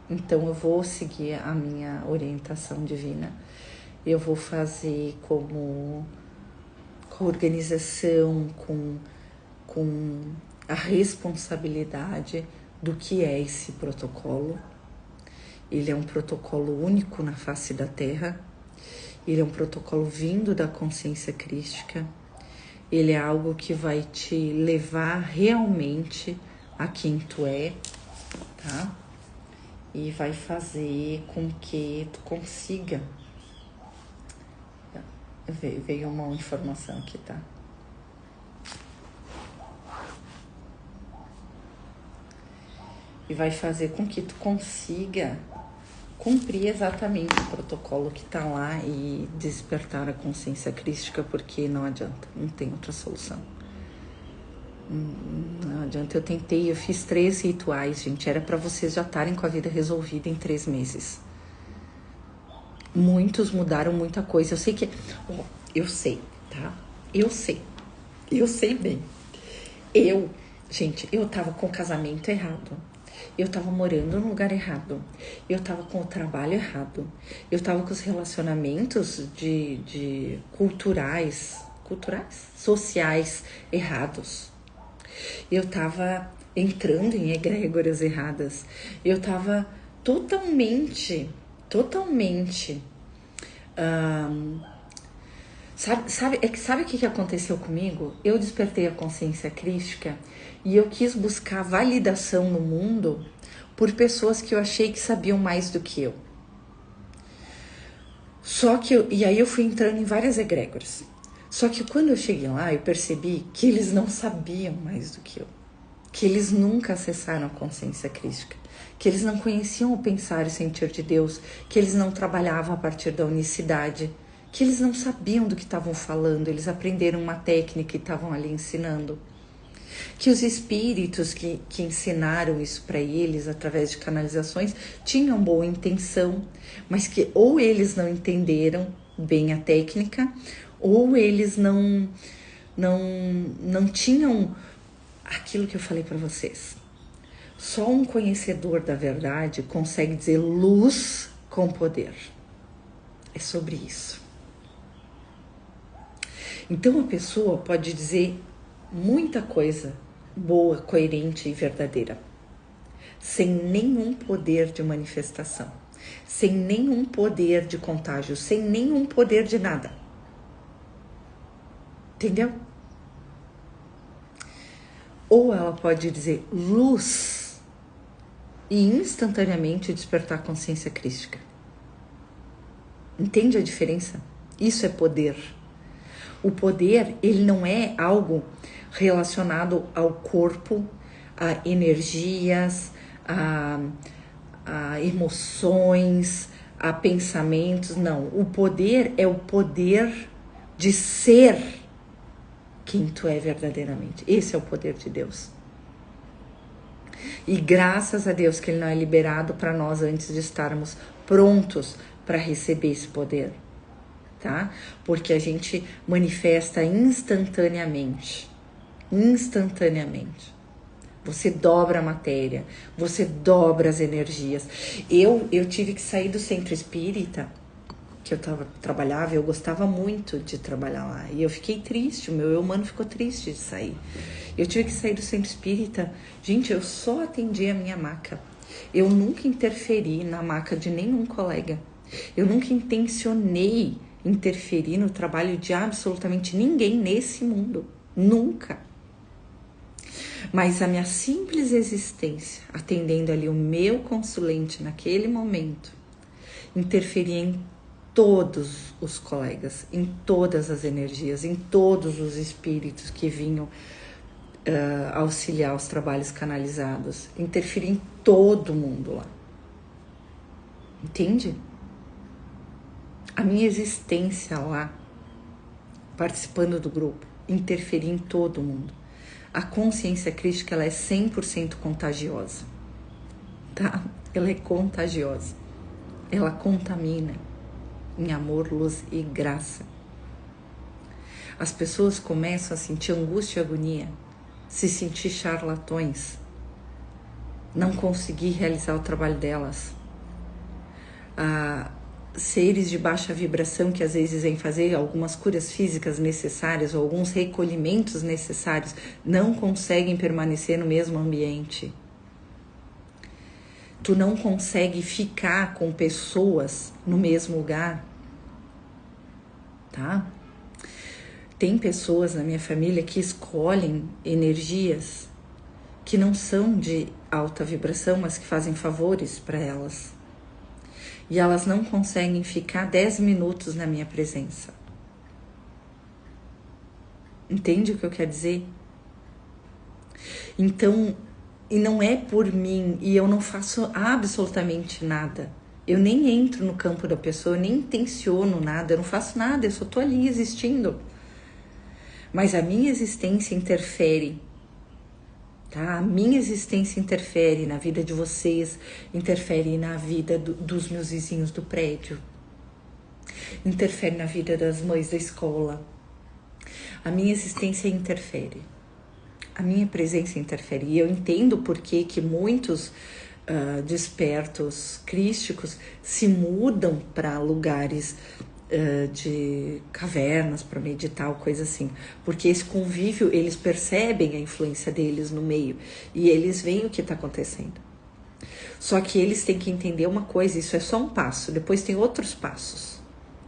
Então eu vou seguir a minha orientação divina. Eu vou fazer com organização, com a responsabilidade do que é esse protocolo. Ele é um protocolo único na face da Terra. Ele é um protocolo vindo da consciência crística. Ele é algo que vai te levar realmente a quem tu é, tá? E vai fazer com que tu consiga. Veio uma informação aqui, tá? E vai fazer com que tu consiga cumprir exatamente o protocolo que tá lá e despertar a consciência crística, porque não adianta, não tem outra solução. Não adianta, eu fiz 3 rituais, gente, era pra vocês já estarem com a vida resolvida em 3 meses. Muitos mudaram muita coisa. Eu sei que... eu sei, tá? Eu sei bem. Gente, eu tava com o casamento errado. Eu tava morando no lugar errado. Eu tava com o trabalho errado. Eu tava com os relacionamentos de culturais, sociais errados. Eu tava entrando em egrégoras erradas. Eu tava totalmente sabe o que aconteceu comigo? Eu despertei a consciência crística e eu quis buscar validação no mundo por pessoas que eu achei que sabiam mais do que eu. E aí eu fui entrando em várias egrégoras. Só que quando eu cheguei lá, eu percebi que eles não sabiam mais do que eu. Que eles nunca acessaram a consciência crística. Que eles não conheciam o pensar e sentir de Deus, que eles não trabalhavam a partir da unicidade, que eles não sabiam do que estavam falando, eles aprenderam uma técnica e estavam ali ensinando. Que os espíritos que ensinaram isso para eles através de canalizações tinham boa intenção, mas que ou eles não entenderam bem a técnica, ou eles não tinham aquilo que eu falei para vocês. Só um conhecedor da verdade consegue dizer luz com poder. É sobre isso. Então a pessoa pode dizer muita coisa boa, coerente e verdadeira, sem nenhum poder de manifestação, sem nenhum poder de contágio, sem nenhum poder de nada. Entendeu? Ou ela pode dizer luz e instantaneamente despertar a consciência crística. Entende a diferença? Isso é poder. O poder, ele não é algo relacionado ao corpo, a energias, a emoções, a pensamentos. Não, o poder é o poder de ser quem tu é verdadeiramente. Esse é o poder de Deus. E graças a Deus que ele não é liberado para nós antes de estarmos prontos para receber esse poder, tá? Porque a gente manifesta instantaneamente, instantaneamente. Você dobra a matéria, você dobra as energias. Eu tive que sair do centro espírita, que eu trabalhava, eu gostava muito de trabalhar lá. E eu fiquei triste, o meu eu humano ficou triste de sair. Eu tive que sair do centro espírita. Gente, eu só atendi a minha maca. Eu nunca interferi na maca de nenhum colega. Eu nunca intencionei interferir no trabalho de absolutamente ninguém nesse mundo. Nunca. Mas a minha simples existência, atendendo ali o meu consulente naquele momento, interferia em todos os colegas, em todas as energias, em todos os espíritos que vinham auxiliar os trabalhos canalizados, interferia em todo mundo lá. Entende? A minha existência lá, participando do grupo, interferia em todo mundo. A consciência crística, ela é 100% contagiosa, tá? Ela é contagiosa. Ela contamina em amor, luz e graça. As pessoas começam a sentir angústia e agonia, se sentir charlatões, não conseguir realizar o trabalho delas. Seres de baixa vibração que às vezes vêm fazer algumas curas físicas necessárias ou alguns recolhimentos necessários, não conseguem permanecer no mesmo ambiente. Tu não consegue ficar com pessoas no mesmo lugar, tá? Tem pessoas na minha família que escolhem energias que não são de alta vibração, mas que fazem favores para elas. E elas não conseguem ficar 10 minutos na minha presença. Entende o que eu quero dizer? Então, e não é por mim, e eu não faço absolutamente nada. Eu nem entro no campo da pessoa, eu nem intenciono nada, eu não faço nada, eu só tô ali existindo. Mas a minha existência interfere. Tá? A minha existência interfere na vida de vocês, interfere na vida dos meus vizinhos do prédio, interfere na vida das mães da escola. A minha existência interfere, a minha presença interfere. E eu entendo por que muitos despertos crísticos se mudam para lugares de cavernas para meditar ou coisa assim, porque esse convívio, eles percebem a influência deles no meio e eles veem o que está acontecendo. Só que eles têm que entender uma coisa, isso é só um passo, depois tem outros passos,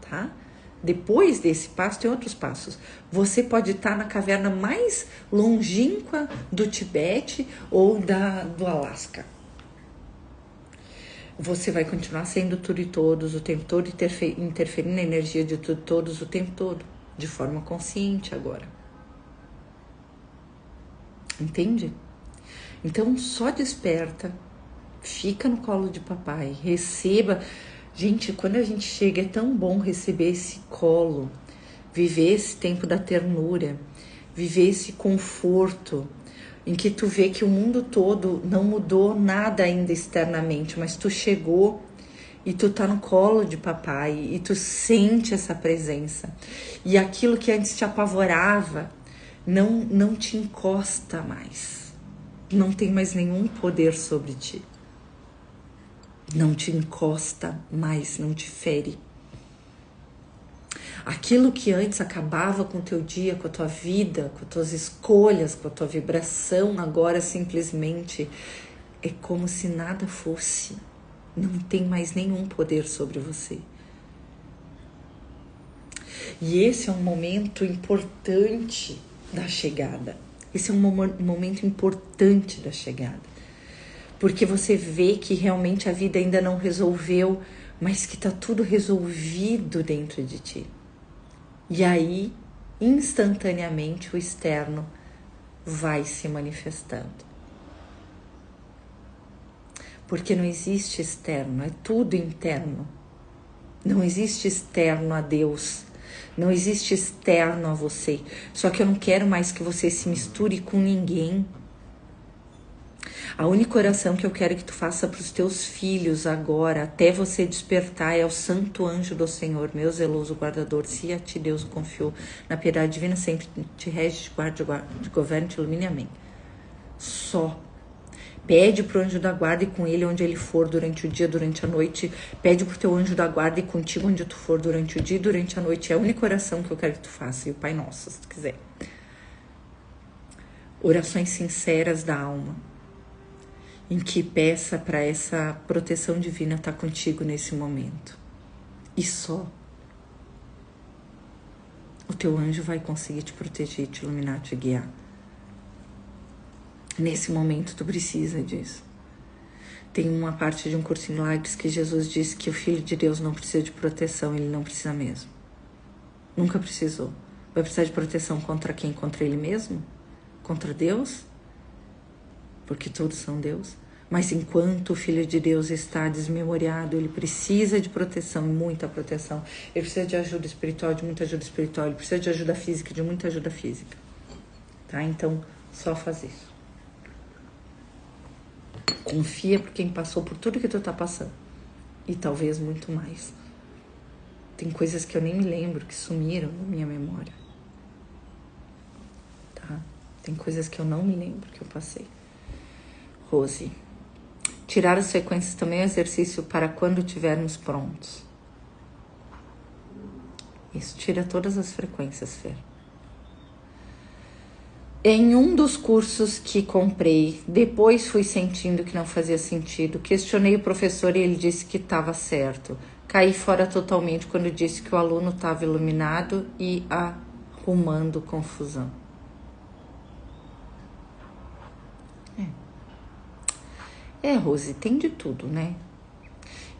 tá? Depois desse passo tem outros passos. Você pode estar na caverna mais longínqua do Tibete ou do Alasca. Você vai continuar sendo tudo e todos o tempo todo, interferindo na energia de tudo e todos o tempo todo, de forma consciente agora. Entende? Então só desperta, fica no colo de papai, receba. Gente, quando a gente chega é tão bom receber esse colo, viver esse tempo da ternura, viver esse conforto, em que tu vê que o mundo todo não mudou nada ainda externamente, mas tu chegou e tu tá no colo de papai e tu sente essa presença. E aquilo que antes te apavorava não te encosta mais. Não tem mais nenhum poder sobre ti. Não te encosta mais, não te fere. Aquilo que antes acabava com o teu dia, com a tua vida, com as tuas escolhas, com a tua vibração, agora simplesmente é como se nada fosse. Não tem mais nenhum poder sobre você. E esse é um momento importante da chegada. Esse é um momento importante da chegada. Porque você vê que realmente a vida ainda não resolveu, mas que está tudo resolvido dentro de ti. E aí, instantaneamente, o externo vai se manifestando. Porque não existe externo, é tudo interno. Não existe externo a Deus, não existe externo a você. Só que eu não quero mais que você se misture com ninguém. A única oração que eu quero que tu faça para os teus filhos agora, até você despertar, é o santo anjo do Senhor, meu zeloso guardador, se a ti Deus confiou, na piedade divina sempre te rege, te guarde, te governe, te ilumine, amém. Só. Pede pro anjo da guarda e com ele onde ele for durante o dia, durante a noite. Pede pro teu anjo da guarda e contigo onde tu for durante o dia e durante a noite. É a única oração que eu quero que tu faça. E o Pai Nosso, se tu quiser. Orações sinceras da alma, em que peça para essa proteção divina estar contigo nesse momento. E só. O teu anjo vai conseguir te proteger, te iluminar, te guiar. Nesse momento tu precisa disso. Tem uma parte de um curso em milagres que Jesus disse que o Filho de Deus não precisa de proteção, ele não precisa mesmo. Nunca precisou. Vai precisar de proteção contra quem? Contra ele mesmo? Contra Deus? Porque todos são Deus. Mas enquanto o Filho de Deus está desmemoriado, ele precisa de proteção, muita proteção. Ele precisa de ajuda espiritual, de muita ajuda espiritual. Ele precisa de ajuda física, de muita ajuda física. Tá? Então, só faz isso. Confia por quem passou por tudo que tu tá passando. E talvez muito mais. Tem coisas que eu nem me lembro, que sumiram na minha memória. Tá? Tem coisas que eu não me lembro que eu passei. Rose. Tirar as frequências também é um exercício para quando estivermos prontos. Isso, tira todas as frequências, Fer. Em um dos cursos que comprei, depois fui sentindo que não fazia sentido. Questionei o professor e ele disse que estava certo. Caí fora totalmente quando disse que o aluno estava iluminado e arrumando confusão. Rose, tem de tudo, né?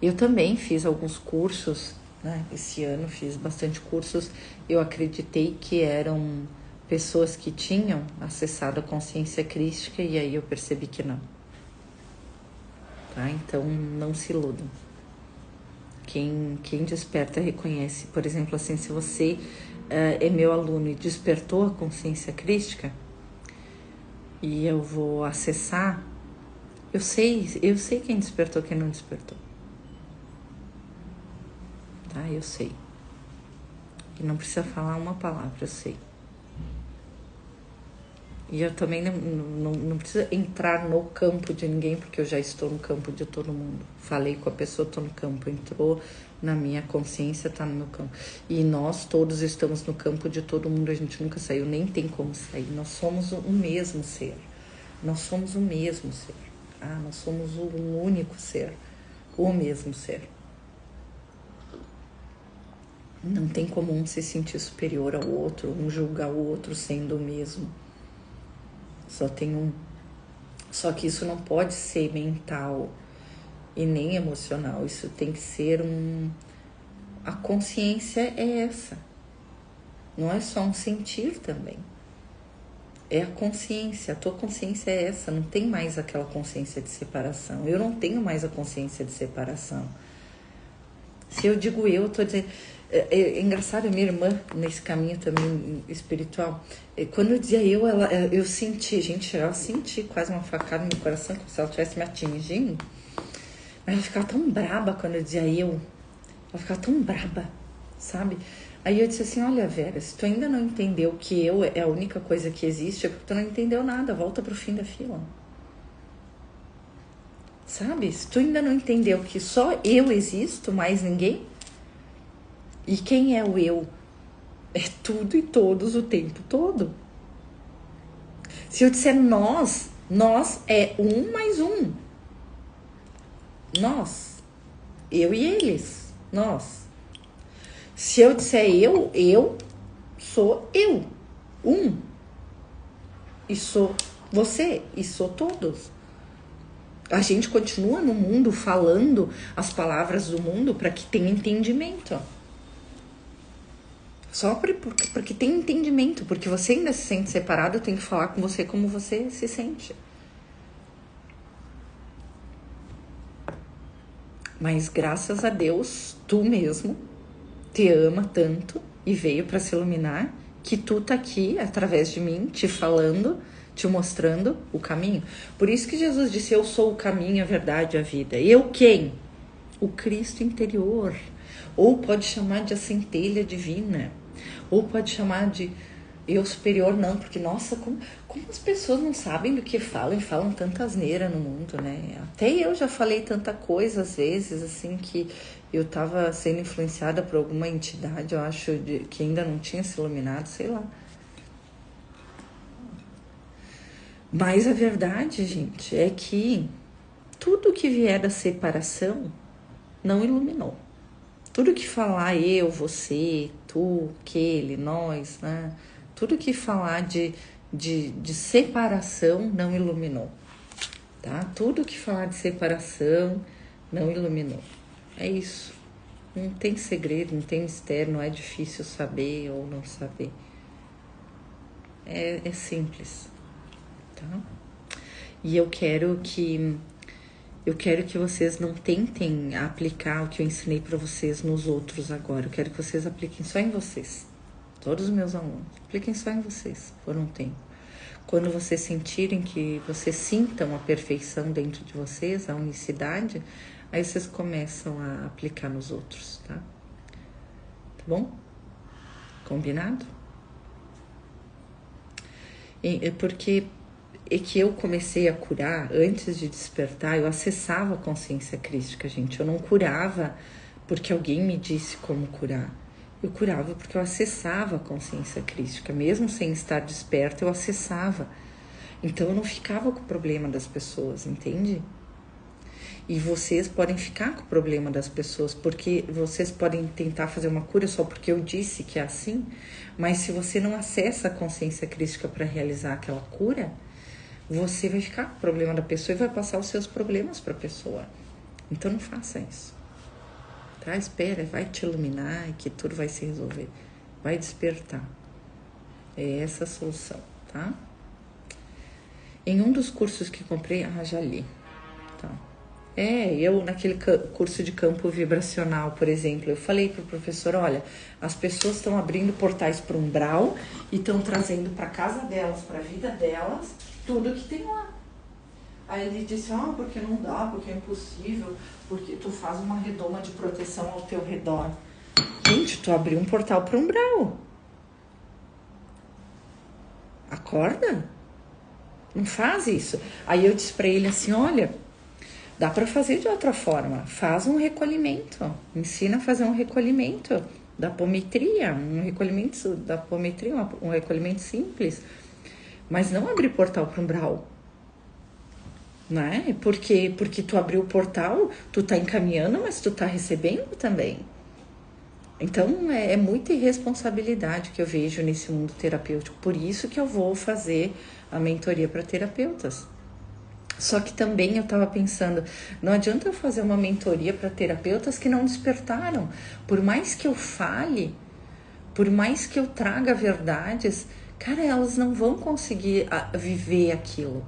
Eu também fiz alguns cursos, né? Esse ano fiz bastante cursos. Eu acreditei que eram pessoas que tinham acessado a consciência crística e aí eu percebi que não. Tá? Então, não se iludam. Quem desperta reconhece. Por exemplo, assim, se você é meu aluno e despertou a consciência crística e eu vou acessar, eu sei quem despertou, quem não despertou. Tá? Eu sei. E não precisa falar uma palavra, eu sei. E eu também não preciso entrar no campo de ninguém, porque eu já estou no campo de todo mundo. Falei com a pessoa, estou no campo. Entrou na minha consciência, está no meu campo. E nós todos estamos no campo de todo mundo, a gente nunca saiu, nem tem como sair. Nós somos o mesmo ser. Nós somos o mesmo ser. Nós somos um único ser. O mesmo ser. Não tem como um se sentir superior ao outro, um julgar o outro sendo o mesmo. Só tem um. Só que isso não pode ser mental e nem emocional. Isso tem que ser A consciência é essa. Não é só um sentir também. É a consciência. A tua consciência é essa. Não tem mais aquela consciência de separação. Eu não tenho mais a consciência de separação. Se eu digo eu tô dizendo... É engraçado, a minha irmã, nesse caminho também espiritual, quando eu dizia eu senti, gente, eu senti quase uma facada no meu coração, como se ela estivesse me atingindo. Mas ela ficava tão braba quando eu dizia eu. Ela ficava tão braba, sabe? Aí eu disse assim, olha, Vera, se tu ainda não entendeu que eu é a única coisa que existe, é porque tu não entendeu nada, volta pro fim da fila. Sabe? Se tu ainda não entendeu que só eu existo, mais ninguém, e quem é o eu? É tudo e todos o tempo todo. Se eu disser nós é um mais um. Nós. Eu e eles. Nós. Se eu disser eu sou eu. Um. E sou você. E sou todos. A gente continua no mundo falando as palavras do mundo para que tenha entendimento. Só porque tem entendimento, porque você ainda se sente separado, eu tenho que falar com você como você se sente. Mas graças a Deus, tu mesmo te ama tanto e veio para se iluminar, que tu tá aqui através de mim, te falando, te mostrando o caminho. Por isso que Jesus disse, eu sou o caminho, a verdade e a vida. Eu quem? O Cristo interior. Ou pode chamar de a centelha divina. Ou pode chamar de eu superior, não. Porque, nossa, como as pessoas não sabem do que falam e falam tanta asneira no mundo, né? Até eu já falei tanta coisa, às vezes, assim, que eu tava sendo influenciada por alguma entidade, eu acho, que ainda não tinha se iluminado, sei lá. Mas a verdade, gente, é que tudo que vier da separação não iluminou. Tudo que falar eu, você, tu, aquele, nós, né? Tudo que falar de separação não iluminou, tá? Tudo que falar de separação não iluminou. É isso. Não tem segredo, não tem mistério, não é difícil saber ou não saber. É simples, tá? E eu quero que vocês não tentem aplicar o que eu ensinei para vocês nos outros agora. Eu quero que vocês apliquem só em vocês. Todos os meus alunos, apliquem só em vocês por um tempo. Quando vocês sentirem que vocês sintam a perfeição dentro de vocês, a unicidade, aí vocês começam a aplicar nos outros, tá? Tá bom? Combinado? Porque é que eu comecei a curar, antes de despertar, eu acessava a consciência crística, gente. Eu não curava porque alguém me disse como curar. Eu curava porque eu acessava a consciência crística. Mesmo sem estar desperta, eu acessava. Então, eu não ficava com o problema das pessoas, entende? E vocês podem ficar com o problema das pessoas, porque vocês podem tentar fazer uma cura só porque eu disse que é assim, mas se você não acessa a consciência crística para realizar aquela cura, você vai ficar com o problema da pessoa e vai passar os seus problemas para a pessoa. Então não faça isso. Tá? Espera, vai te iluminar e que tudo vai se resolver. Vai despertar. É essa a solução, tá? Em um dos cursos que comprei, já li. Tá? Eu naquele curso de campo vibracional, por exemplo, eu falei pro professor, olha, as pessoas estão abrindo portais para o umbral e estão trazendo para casa delas, para a vida delas, tudo que tem lá. Aí ele disse, porque não dá, porque é impossível, porque tu faz uma redoma de proteção ao teu redor. Gente, tu abriu um portal para o umbral. Acorda? Não faz isso. Aí eu disse para ele assim, olha, dá para fazer de outra forma. Faz um recolhimento. Ensina a fazer um recolhimento da apometria. Um recolhimento da apometria, um recolhimento simples. Mas não abrir portal para o umbral. Não é? Porque tu abriu o portal, tu tá encaminhando, mas tu tá recebendo também. Então, é muita irresponsabilidade que eu vejo nesse mundo terapêutico. Por isso que eu vou fazer a mentoria para terapeutas. Só que também eu estava pensando, não adianta eu fazer uma mentoria para terapeutas que não despertaram. Por mais que eu fale, por mais que eu traga verdades, cara, elas não vão conseguir viver aquilo.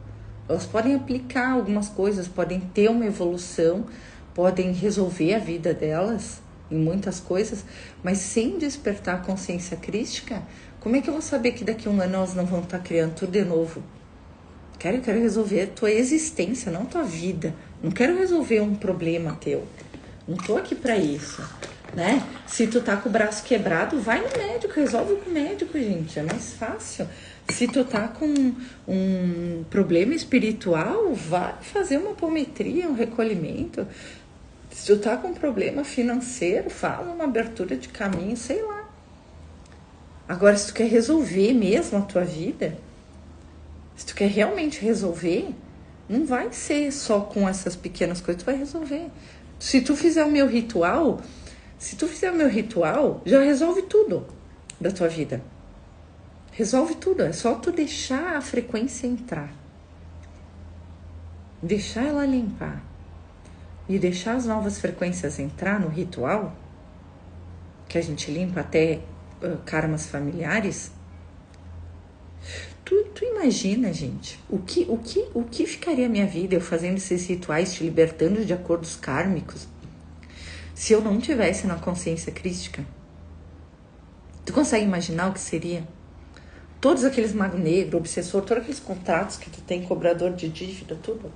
Elas podem aplicar algumas coisas, podem ter uma evolução, podem resolver a vida delas em muitas coisas, mas sem despertar a consciência crística, como é que eu vou saber que daqui a um ano elas não vão estar criando tudo de novo? Eu quero resolver a tua existência, não tua vida. Não quero resolver um problema teu. Não tô aqui para isso, né? Se tu tá com o braço quebrado, vai no médico, resolve com o médico, gente. É mais fácil. Se tu tá com um problema espiritual, vai fazer uma apometria, um recolhimento. Se tu tá com um problema financeiro, fala uma abertura de caminho, sei lá. Agora, se tu quer resolver mesmo a tua vida, se tu quer realmente resolver, não vai ser só com essas pequenas coisas, tu vai resolver. Se tu fizer o meu ritual, já resolve tudo da tua vida. Resolve tudo, é só tu deixar a frequência entrar. Deixar ela limpar. E deixar as novas frequências entrar no ritual, que a gente limpa até karmas familiares. Tu imagina, gente, o que ficaria a minha vida eu fazendo esses rituais, te libertando de acordos kármicos, se eu não tivesse na consciência crística? Tu consegue imaginar o que seria? todos aqueles mago negro, obsessor, todos aqueles contratos que tu tem, cobrador de dívida, tudo.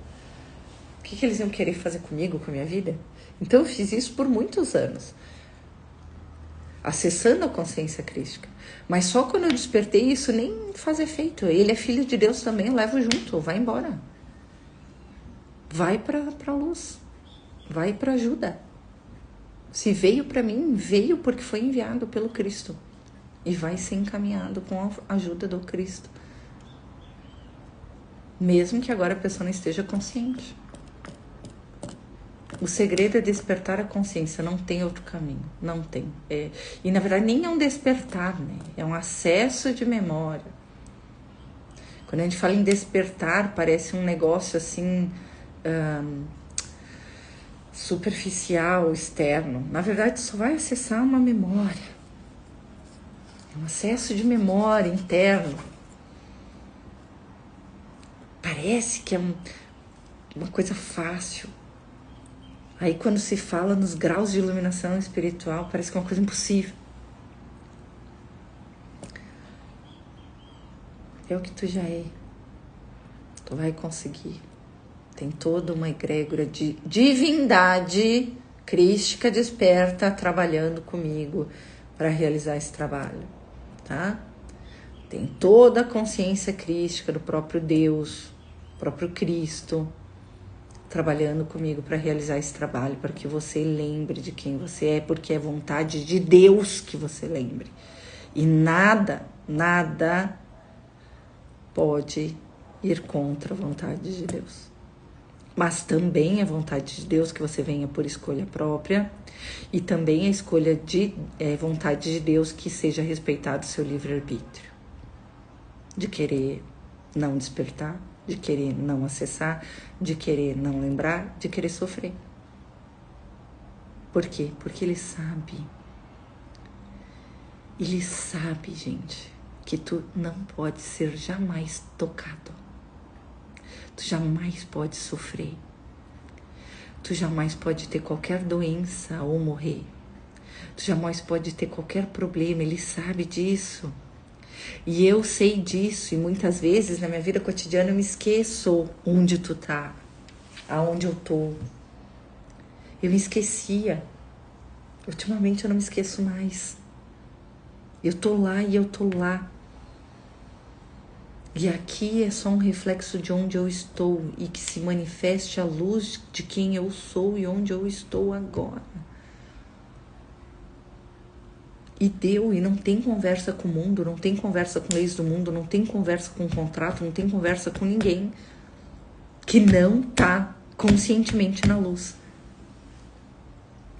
O que eles iam querer fazer comigo, com a minha vida? Então eu fiz isso por muitos anos, acessando a consciência crística. Mas só quando eu despertei, isso nem faz efeito. Ele é filho de Deus também, eu levo junto, vai embora. Vai pra luz, vai pra ajuda. Se veio para mim, veio porque foi enviado pelo Cristo. E vai ser encaminhado com a ajuda do Cristo. Mesmo que agora a pessoa não esteja consciente. O segredo é despertar a consciência, não tem outro caminho, não tem. E na verdade nem é um despertar, né? É um acesso de memória. Quando a gente fala em despertar, parece um negócio assim, superficial, externo. Na verdade só vai acessar uma memória. É um acesso de memória interno. Parece que é uma coisa fácil. Aí quando se fala nos graus de iluminação espiritual, parece que é uma coisa impossível. É o que tu já é. Tu vai conseguir. Tem toda uma egrégora de divindade crística desperta trabalhando comigo para realizar esse trabalho, tá? Tem toda a consciência crística do próprio Deus, próprio Cristo, trabalhando comigo para realizar esse trabalho, para que você lembre de quem você é, porque é vontade de Deus que você lembre. E nada pode ir contra a vontade de Deus. Mas também é vontade de Deus que você venha por escolha própria, e também vontade de Deus que seja respeitado o seu livre-arbítrio, de querer não despertar, de querer não acessar, de querer não lembrar, de querer sofrer. Por quê? Porque ele sabe, gente, que tu não pode ser jamais tocado. Tu jamais pode sofrer. Tu jamais pode ter qualquer doença ou morrer. Tu jamais pode ter qualquer problema, ele sabe disso. E eu sei disso, e muitas vezes na minha vida cotidiana eu me esqueço onde tu tá, aonde eu tô. Eu me esquecia. Ultimamente eu não me esqueço mais. Eu tô lá e eu tô lá. E aqui é só um reflexo de onde eu estou e que se manifeste a luz de quem eu sou e onde eu estou agora. E deu, e não tem conversa com o mundo, não tem conversa com leis do mundo, não tem conversa com o contrato, não tem conversa com ninguém que não tá conscientemente na luz.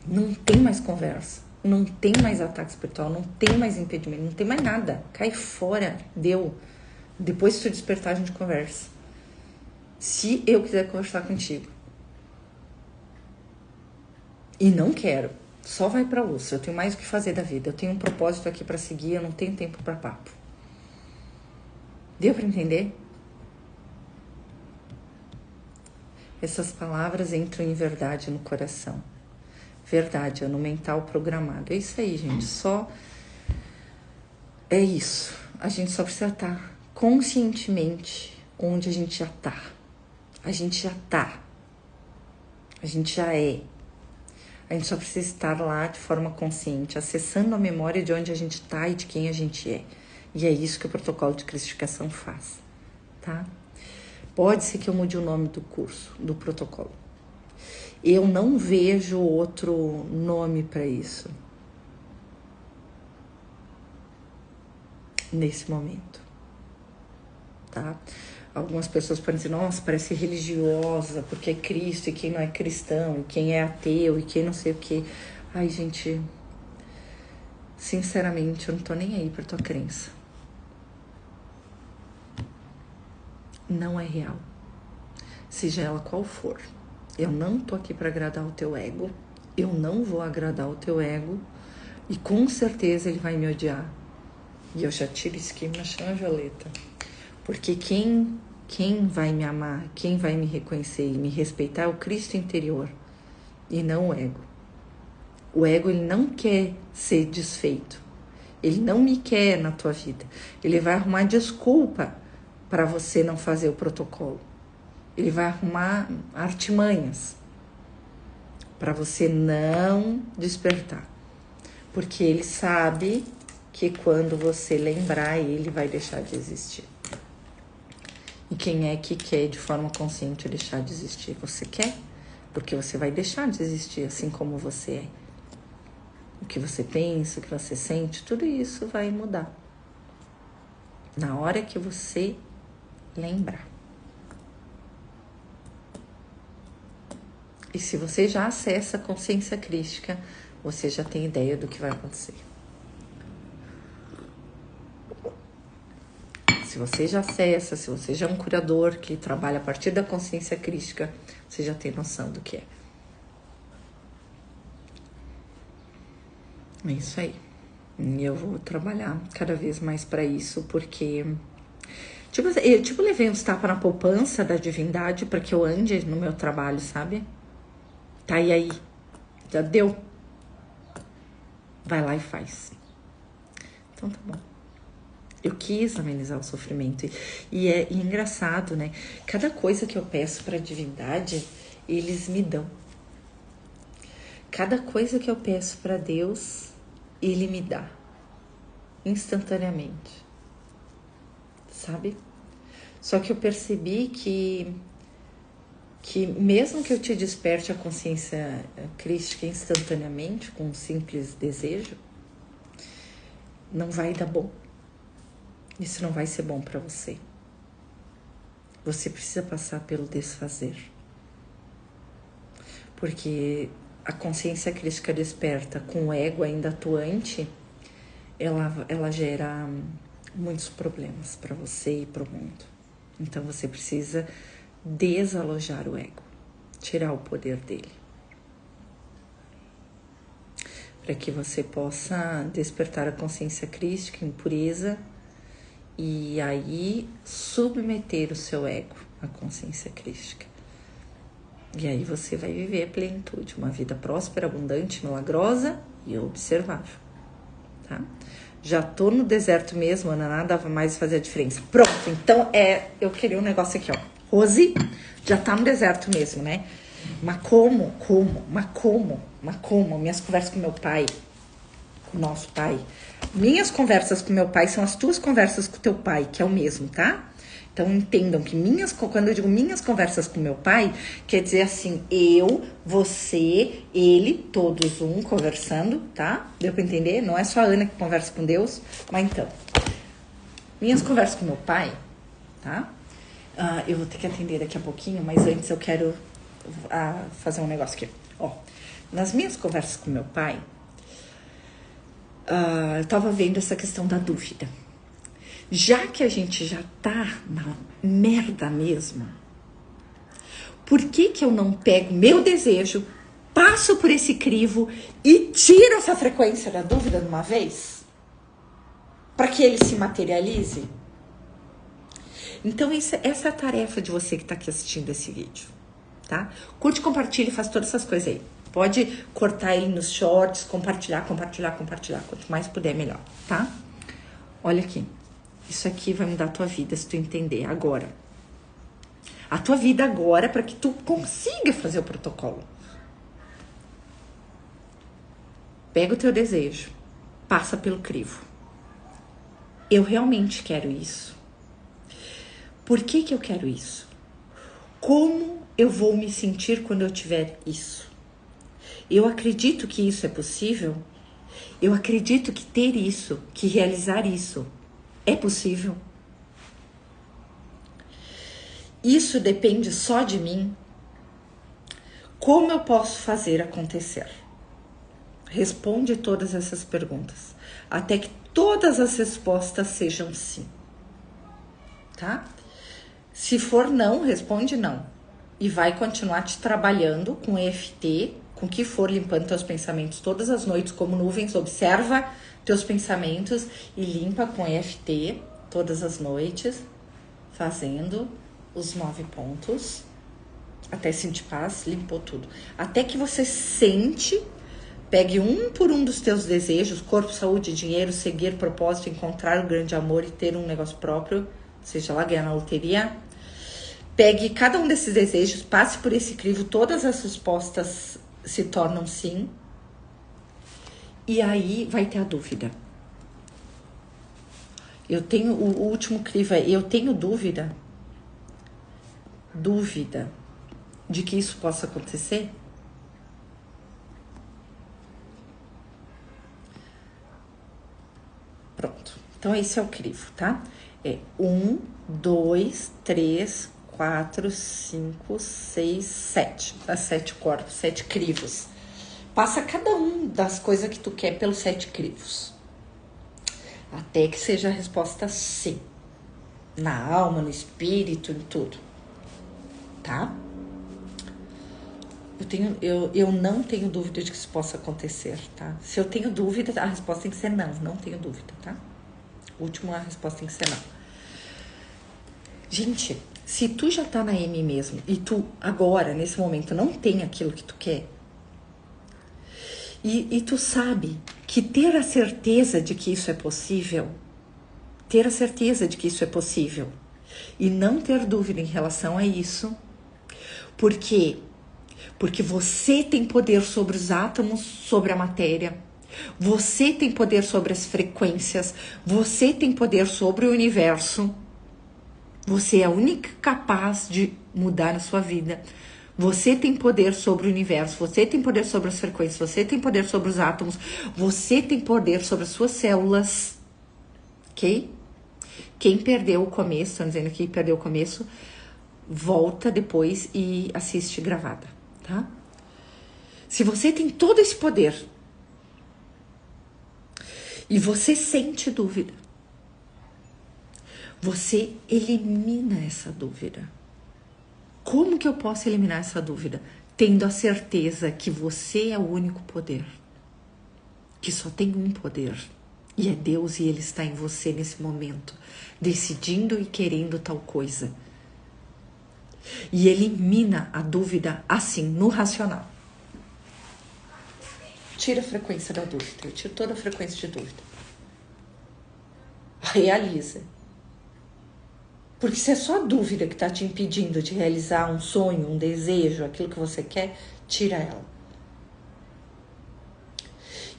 Não tem mais conversa, não tem mais ataque espiritual, não tem mais impedimento, não tem mais nada. Cai fora, deu. Depois se tu despertar a gente conversa. Se eu quiser conversar contigo. E não quero. Só vai pra luz. Eu tenho mais o que fazer da vida. Eu tenho um propósito aqui pra seguir. Eu não tenho tempo pra papo. Deu pra entender? Essas palavras entram em verdade no coração. Verdade, é no mental programado. É isso aí, gente. Só é isso. A gente só precisa estar conscientemente onde a gente já tá. A gente já tá. A gente já é. A gente só precisa estar lá de forma consciente, acessando a memória de onde a gente tá e de quem a gente é. E é isso que o protocolo de cristificação faz, tá? Pode ser que eu mude o nome do curso, do protocolo. Eu não vejo outro nome para isso nesse momento, tá? Algumas pessoas podem dizer, nossa, parece religiosa, porque é Cristo, e quem não é cristão, e quem é ateu, e quem não sei o quê. Ai, gente, sinceramente, eu não tô nem aí pra tua crença. Não é real. Seja ela qual for. Eu não tô aqui pra agradar o teu ego. Eu não vou agradar o teu ego. E com certeza ele vai me odiar. E eu já tiro isso aqui na chama violeta. Porque quem vai me amar, quem vai me reconhecer e me respeitar é o Cristo interior. E não o ego. O ego, ele não quer ser desfeito. Ele não me quer na tua vida. Ele vai arrumar desculpa para você não fazer o protocolo. Ele vai arrumar artimanhas para você não despertar. Porque ele sabe que quando você lembrar, ele vai deixar de existir. E quem é que quer de forma consciente deixar de existir? Você quer? Porque você vai deixar de existir assim como você é. O que você pensa, o que você sente, tudo isso vai mudar. Na hora que você lembrar. E se você já acessa a consciência crística, você já tem ideia do que vai acontecer. Se você já acessa, se você já é um curador que trabalha a partir da consciência crística, você já tem noção do que é. É isso aí. E eu vou trabalhar cada vez mais para isso, porque... eu levei uns tapas na poupança da divindade para que eu ande no meu trabalho, sabe? Tá, e aí? Já deu? Vai lá e faz. Então tá bom. Eu quis amenizar o sofrimento. E é engraçado, né? Cada coisa que eu peço pra divindade, eles me dão. Cada coisa que eu peço pra Deus, Ele me dá. Instantaneamente. Sabe? Só que eu percebi que mesmo que eu te desperte a consciência crística instantaneamente, com um simples desejo, não vai dar bom. Isso não vai ser bom para você. Você precisa passar pelo desfazer. Porque a consciência crística desperta com o ego ainda atuante, ela gera muitos problemas para você e para o mundo. Então você precisa desalojar o ego, tirar o poder dele, para que você possa despertar a consciência crística em pureza e aí submeter o seu ego à consciência crística. E aí você vai viver a plenitude, uma vida próspera, abundante, milagrosa e observável, tá? Já tô no deserto mesmo, nada vai mais fazer a diferença. Pronto, então eu queria um negócio aqui, ó. Rose já tá no deserto mesmo, né? Mas como? Minhas conversas com meu pai, com o nosso pai. Minhas conversas com meu pai são as tuas conversas com teu pai, que é o mesmo, tá? Então entendam que quando eu digo minhas conversas com meu pai, quer dizer assim, eu, você, ele, todos conversando, tá? Deu pra entender? Não é só a Ana que conversa com Deus, mas então. Minhas conversas com meu pai, tá? Eu vou ter que atender daqui a pouquinho, mas antes eu quero fazer um negócio aqui. Ó, nas minhas conversas com meu pai, eu tava vendo essa questão da dúvida. Já que a gente já tá na merda mesmo, por que eu não pego meu desejo, passo por esse crivo e tiro essa frequência da dúvida de uma vez? Para que ele se materialize? Então essa é a tarefa de você que tá aqui assistindo esse vídeo, tá? Curte, compartilha e faz todas essas coisas aí. Pode cortar ele nos shorts, compartilhar. Quanto mais puder, melhor, tá? Olha aqui. Isso aqui vai mudar a tua vida se tu entender agora. A tua vida agora para que tu consiga fazer o protocolo. Pega o teu desejo. Passa pelo crivo. Eu realmente quero isso. Por que eu quero isso? Como eu vou me sentir quando eu tiver isso? Eu acredito que isso é possível? Eu acredito que ter isso, que realizar isso é possível? Isso depende só de mim? Como eu posso fazer acontecer? Responde todas essas perguntas, até que todas as respostas sejam sim, tá? Se for não, responde não. E vai continuar te trabalhando com EFT, com o que for, limpando teus pensamentos todas as noites como nuvens. Observa teus pensamentos e limpa com EFT todas as noites, fazendo os 9 pontos, até sentir paz, limpou tudo. Até que você sente Pegue um por um dos teus desejos, corpo, saúde, dinheiro, seguir propósito, encontrar o grande amor e ter um negócio próprio, seja lá ganhar na loteria. Pegue cada um desses desejos, passe por esse crivo, todas as respostas se tornam sim. E aí vai ter a dúvida. Eu tenho, o último crivo é, eu tenho dúvida de que isso possa acontecer? Pronto. Então, esse é o crivo, tá? É 1, 2, 3, 4, 5, 6, 7. Tá? 7 corpos, 7 crivos. Passa cada um das coisas que tu quer pelos 7 crivos. Até que seja a resposta sim. Na alma, no espírito, em tudo. Tá? Eu não tenho dúvida de que isso possa acontecer, tá? Se eu tenho dúvida, a resposta tem que ser não. Não tenho dúvida, tá? A resposta tem que ser não. Gente, se tu já tá na M mesmo e tu agora, nesse momento, não tem aquilo que tu quer, e tu sabe que ter a certeza de que isso é possível, e não ter dúvida em relação a isso, porque você tem poder sobre os átomos, sobre a matéria, você tem poder sobre as frequências, você tem poder sobre o universo, você é a única capaz de mudar a sua vida. Você tem poder sobre o universo, você tem poder sobre as frequências, você tem poder sobre os átomos, você tem poder sobre as suas células, ok? Quem perdeu o começo, estão dizendo aqui que perdeu o começo, volta depois e assiste gravada, tá? Se você tem todo esse poder e você sente dúvida, você elimina essa dúvida. Como que eu posso eliminar essa dúvida? Tendo a certeza que você é o único poder. Que só tem um poder. E é Deus, e Ele está em você nesse momento. Decidindo e querendo tal coisa. E elimina a dúvida assim, no racional. Tira a frequência da dúvida. Eu tiro toda a frequência de dúvida. Realiza. Porque se é só a dúvida que está te impedindo de realizar um sonho, um desejo, aquilo que você quer, tira ela.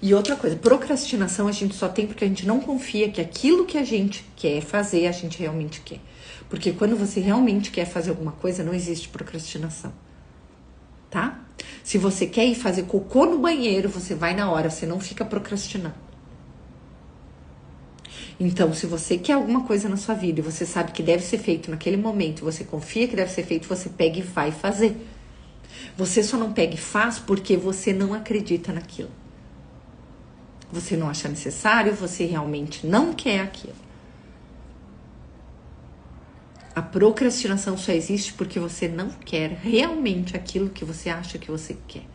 E outra coisa, procrastinação a gente só tem porque a gente não confia que aquilo que a gente quer fazer, a gente realmente quer. Porque quando você realmente quer fazer alguma coisa, não existe procrastinação. Tá? Se você quer ir fazer cocô no banheiro, você vai na hora, você não fica procrastinando. Então, se você quer alguma coisa na sua vida e você sabe que deve ser feito naquele momento, você confia que deve ser feito, você pega e vai fazer. Você só não pega e faz porque você não acredita naquilo. Você não acha necessário, você realmente não quer aquilo. A procrastinação só existe porque você não quer realmente aquilo que você acha que você quer.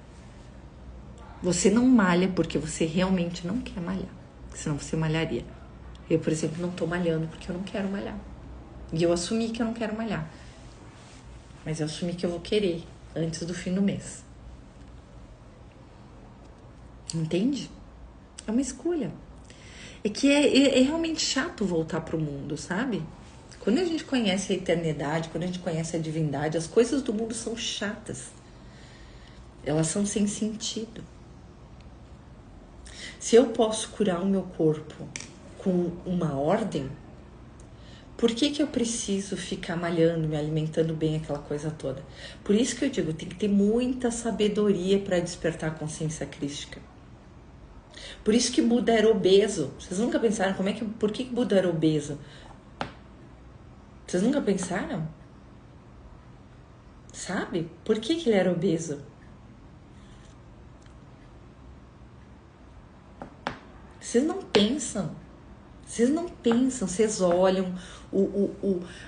Você não malha porque você realmente não quer malhar, senão você malharia. Eu, por exemplo, não tô malhando porque eu não quero malhar. E eu assumi que eu não quero malhar. Mas eu assumi que eu vou querer antes do fim do mês. Entende? É uma escolha. É que é realmente chato voltar pro mundo, sabe? Quando a gente conhece a eternidade, quando a gente conhece a divindade, as coisas do mundo são chatas. Elas são sem sentido. Se eu posso curar o meu corpo com uma ordem, por que eu preciso ficar malhando, me alimentando bem, aquela coisa toda? Por isso que eu digo, tem que ter muita sabedoria para despertar a consciência crística. Por isso que Buda era obeso. Vocês nunca pensaram por que Buda era obeso? Vocês nunca pensaram? Sabe? Por que ele era obeso? Vocês não pensam. Vocês olham,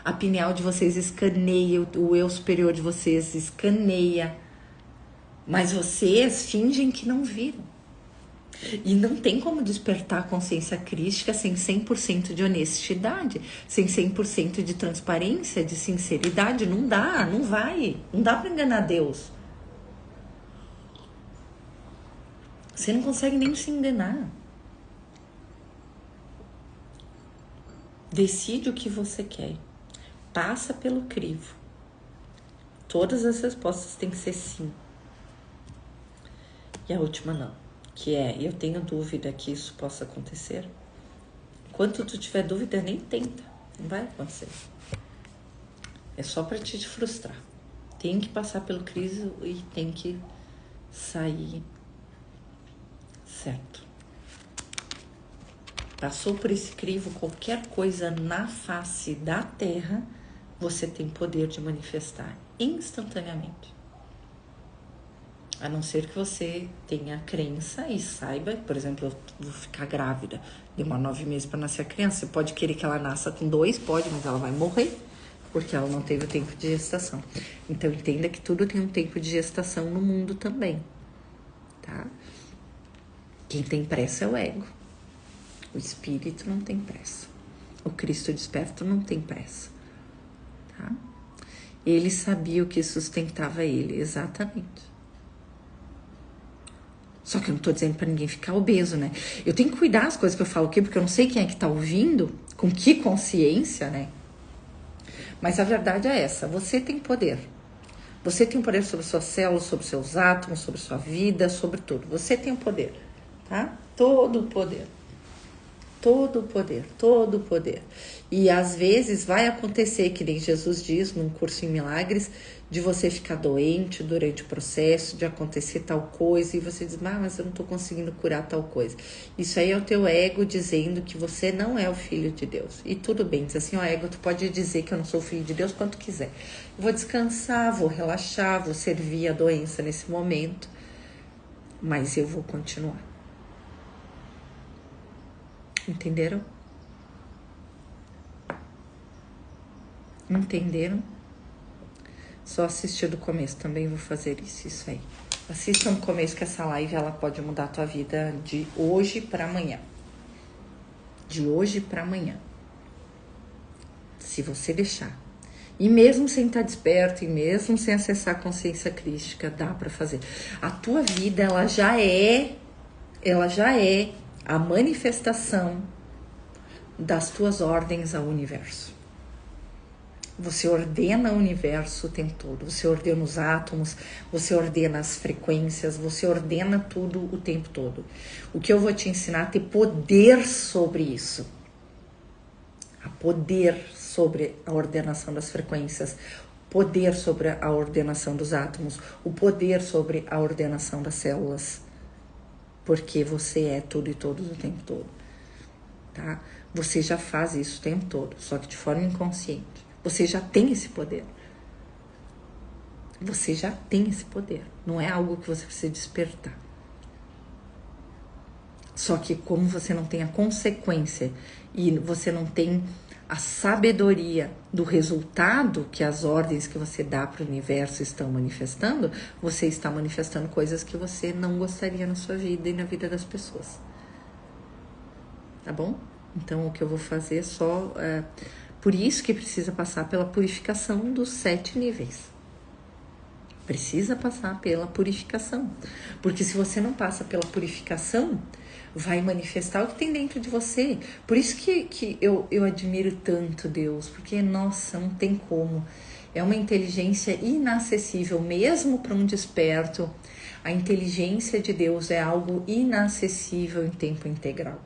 a pineal de vocês escaneia, o eu superior de vocês escaneia, mas vocês fingem que não viram. E não tem como despertar a consciência crística sem 100% de honestidade, sem 100% de transparência, de sinceridade. Não dá, não vai. Não dá para enganar Deus. Você não consegue nem se enganar. Decide o que você quer. Passa pelo crivo. Todas as respostas têm que ser sim. E a última não. Que é, eu tenho dúvida que isso possa acontecer. Enquanto tu tiver dúvida, nem tenta. Não vai acontecer. É só para te frustrar. Tem que passar pelo crivo e tem que sair certo. Passou por esse crivo, qualquer coisa na face da terra, você tem poder de manifestar instantaneamente. A não ser que você tenha crença e saiba, por exemplo, eu vou ficar grávida, demora 9 meses para nascer a criança. Você pode querer que ela nasça com 2, pode, mas ela vai morrer, porque ela não teve o tempo de gestação. Então, entenda que tudo tem um tempo de gestação no mundo também, tá? Quem tem pressa é o ego. O espírito não tem pressa. O Cristo desperto não tem pressa, tá? Ele sabia o que sustentava ele, exatamente. Só que eu não tô dizendo pra ninguém ficar obeso, né? Eu tenho que cuidar das coisas que eu falo aqui, porque eu não sei quem é que tá ouvindo, com que consciência, né? Mas a verdade é essa, você tem poder. Você tem poder sobre suas células, sobre seus átomos, sobre sua vida, sobre tudo. Você tem o poder, tá? Todo o poder. Todo o poder, todo o poder. E às vezes vai acontecer, que nem Jesus diz num curso em milagres, de você ficar doente durante o processo, de acontecer tal coisa, e você diz, mas eu não tô conseguindo curar tal coisa. Isso aí é o teu ego dizendo que você não é o filho de Deus. E tudo bem, diz assim, ego, tu pode dizer que eu não sou filho de Deus quanto quiser. Eu vou descansar, vou relaxar, vou servir a doença nesse momento, mas eu vou continuar. Entenderam? Entenderam? Só assistir do começo, também vou fazer isso aí. Assista no começo, que essa live ela pode mudar a tua vida de hoje para amanhã. De hoje para amanhã. Se você deixar. E mesmo sem estar desperto, e mesmo sem acessar a consciência crística, dá para fazer. A tua vida, ela já é a manifestação das tuas ordens ao universo. Você ordena o universo o tempo todo, você ordena os átomos, você ordena as frequências, você ordena tudo o tempo todo. O que eu vou te ensinar é ter poder sobre isso. A poder sobre a ordenação das frequências, poder sobre a ordenação dos átomos, o poder sobre a ordenação das células. Porque você é tudo e todos o tempo todo, tá? Você já faz isso o tempo todo, só que de forma inconsciente. Você já tem esse poder. Você já tem esse poder. Não é algo que você precisa despertar. Só que como você não tem a consequência e você não tem a sabedoria do resultado que as ordens que você dá para o universo estão manifestando, você está manifestando coisas que você não gostaria na sua vida e na vida das pessoas. Tá bom? Então, o que eu vou fazer é só... por isso que precisa passar pela purificação dos 7 níveis. Precisa passar pela purificação. Porque se você não passa pela purificação, vai manifestar o que tem dentro de você. Por isso que eu admiro tanto Deus. Porque, nossa, não tem como. É uma inteligência inacessível, mesmo para um desperto. A inteligência de Deus é algo inacessível em tempo integral.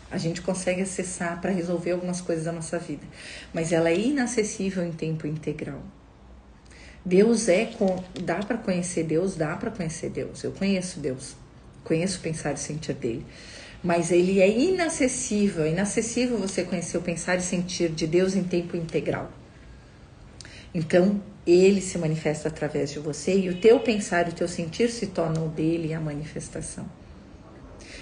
A gente consegue acessar para resolver algumas coisas da nossa vida, mas ela é inacessível em tempo integral. Deus dá para conhecer Deus, dá para conhecer Deus. Eu conheço Deus, conheço o pensar e sentir dele, mas ele é inacessível. É inacessível você conhecer o pensar e sentir de Deus em tempo integral. Então, ele se manifesta através de você e o teu pensar e o teu sentir se tornam o dele a manifestação.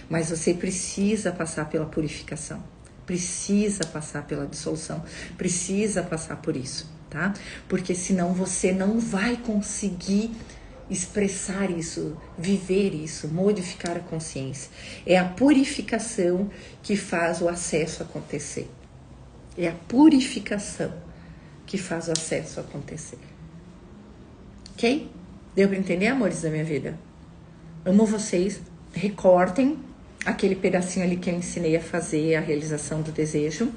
Mas você precisa passar pela purificação, precisa passar pela dissolução, precisa passar por isso, tá? Porque senão você não vai conseguir expressar isso, viver isso, modificar a consciência. É a purificação que faz o acesso acontecer. É a purificação que faz o acesso acontecer. Ok? Deu para entender, amores da minha vida? Amo vocês. recortem aquele pedacinho ali que eu ensinei a fazer a realização do desejo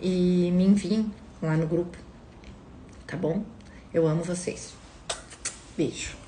e me enviem lá no grupo, tá bom? Eu amo vocês. Beijo.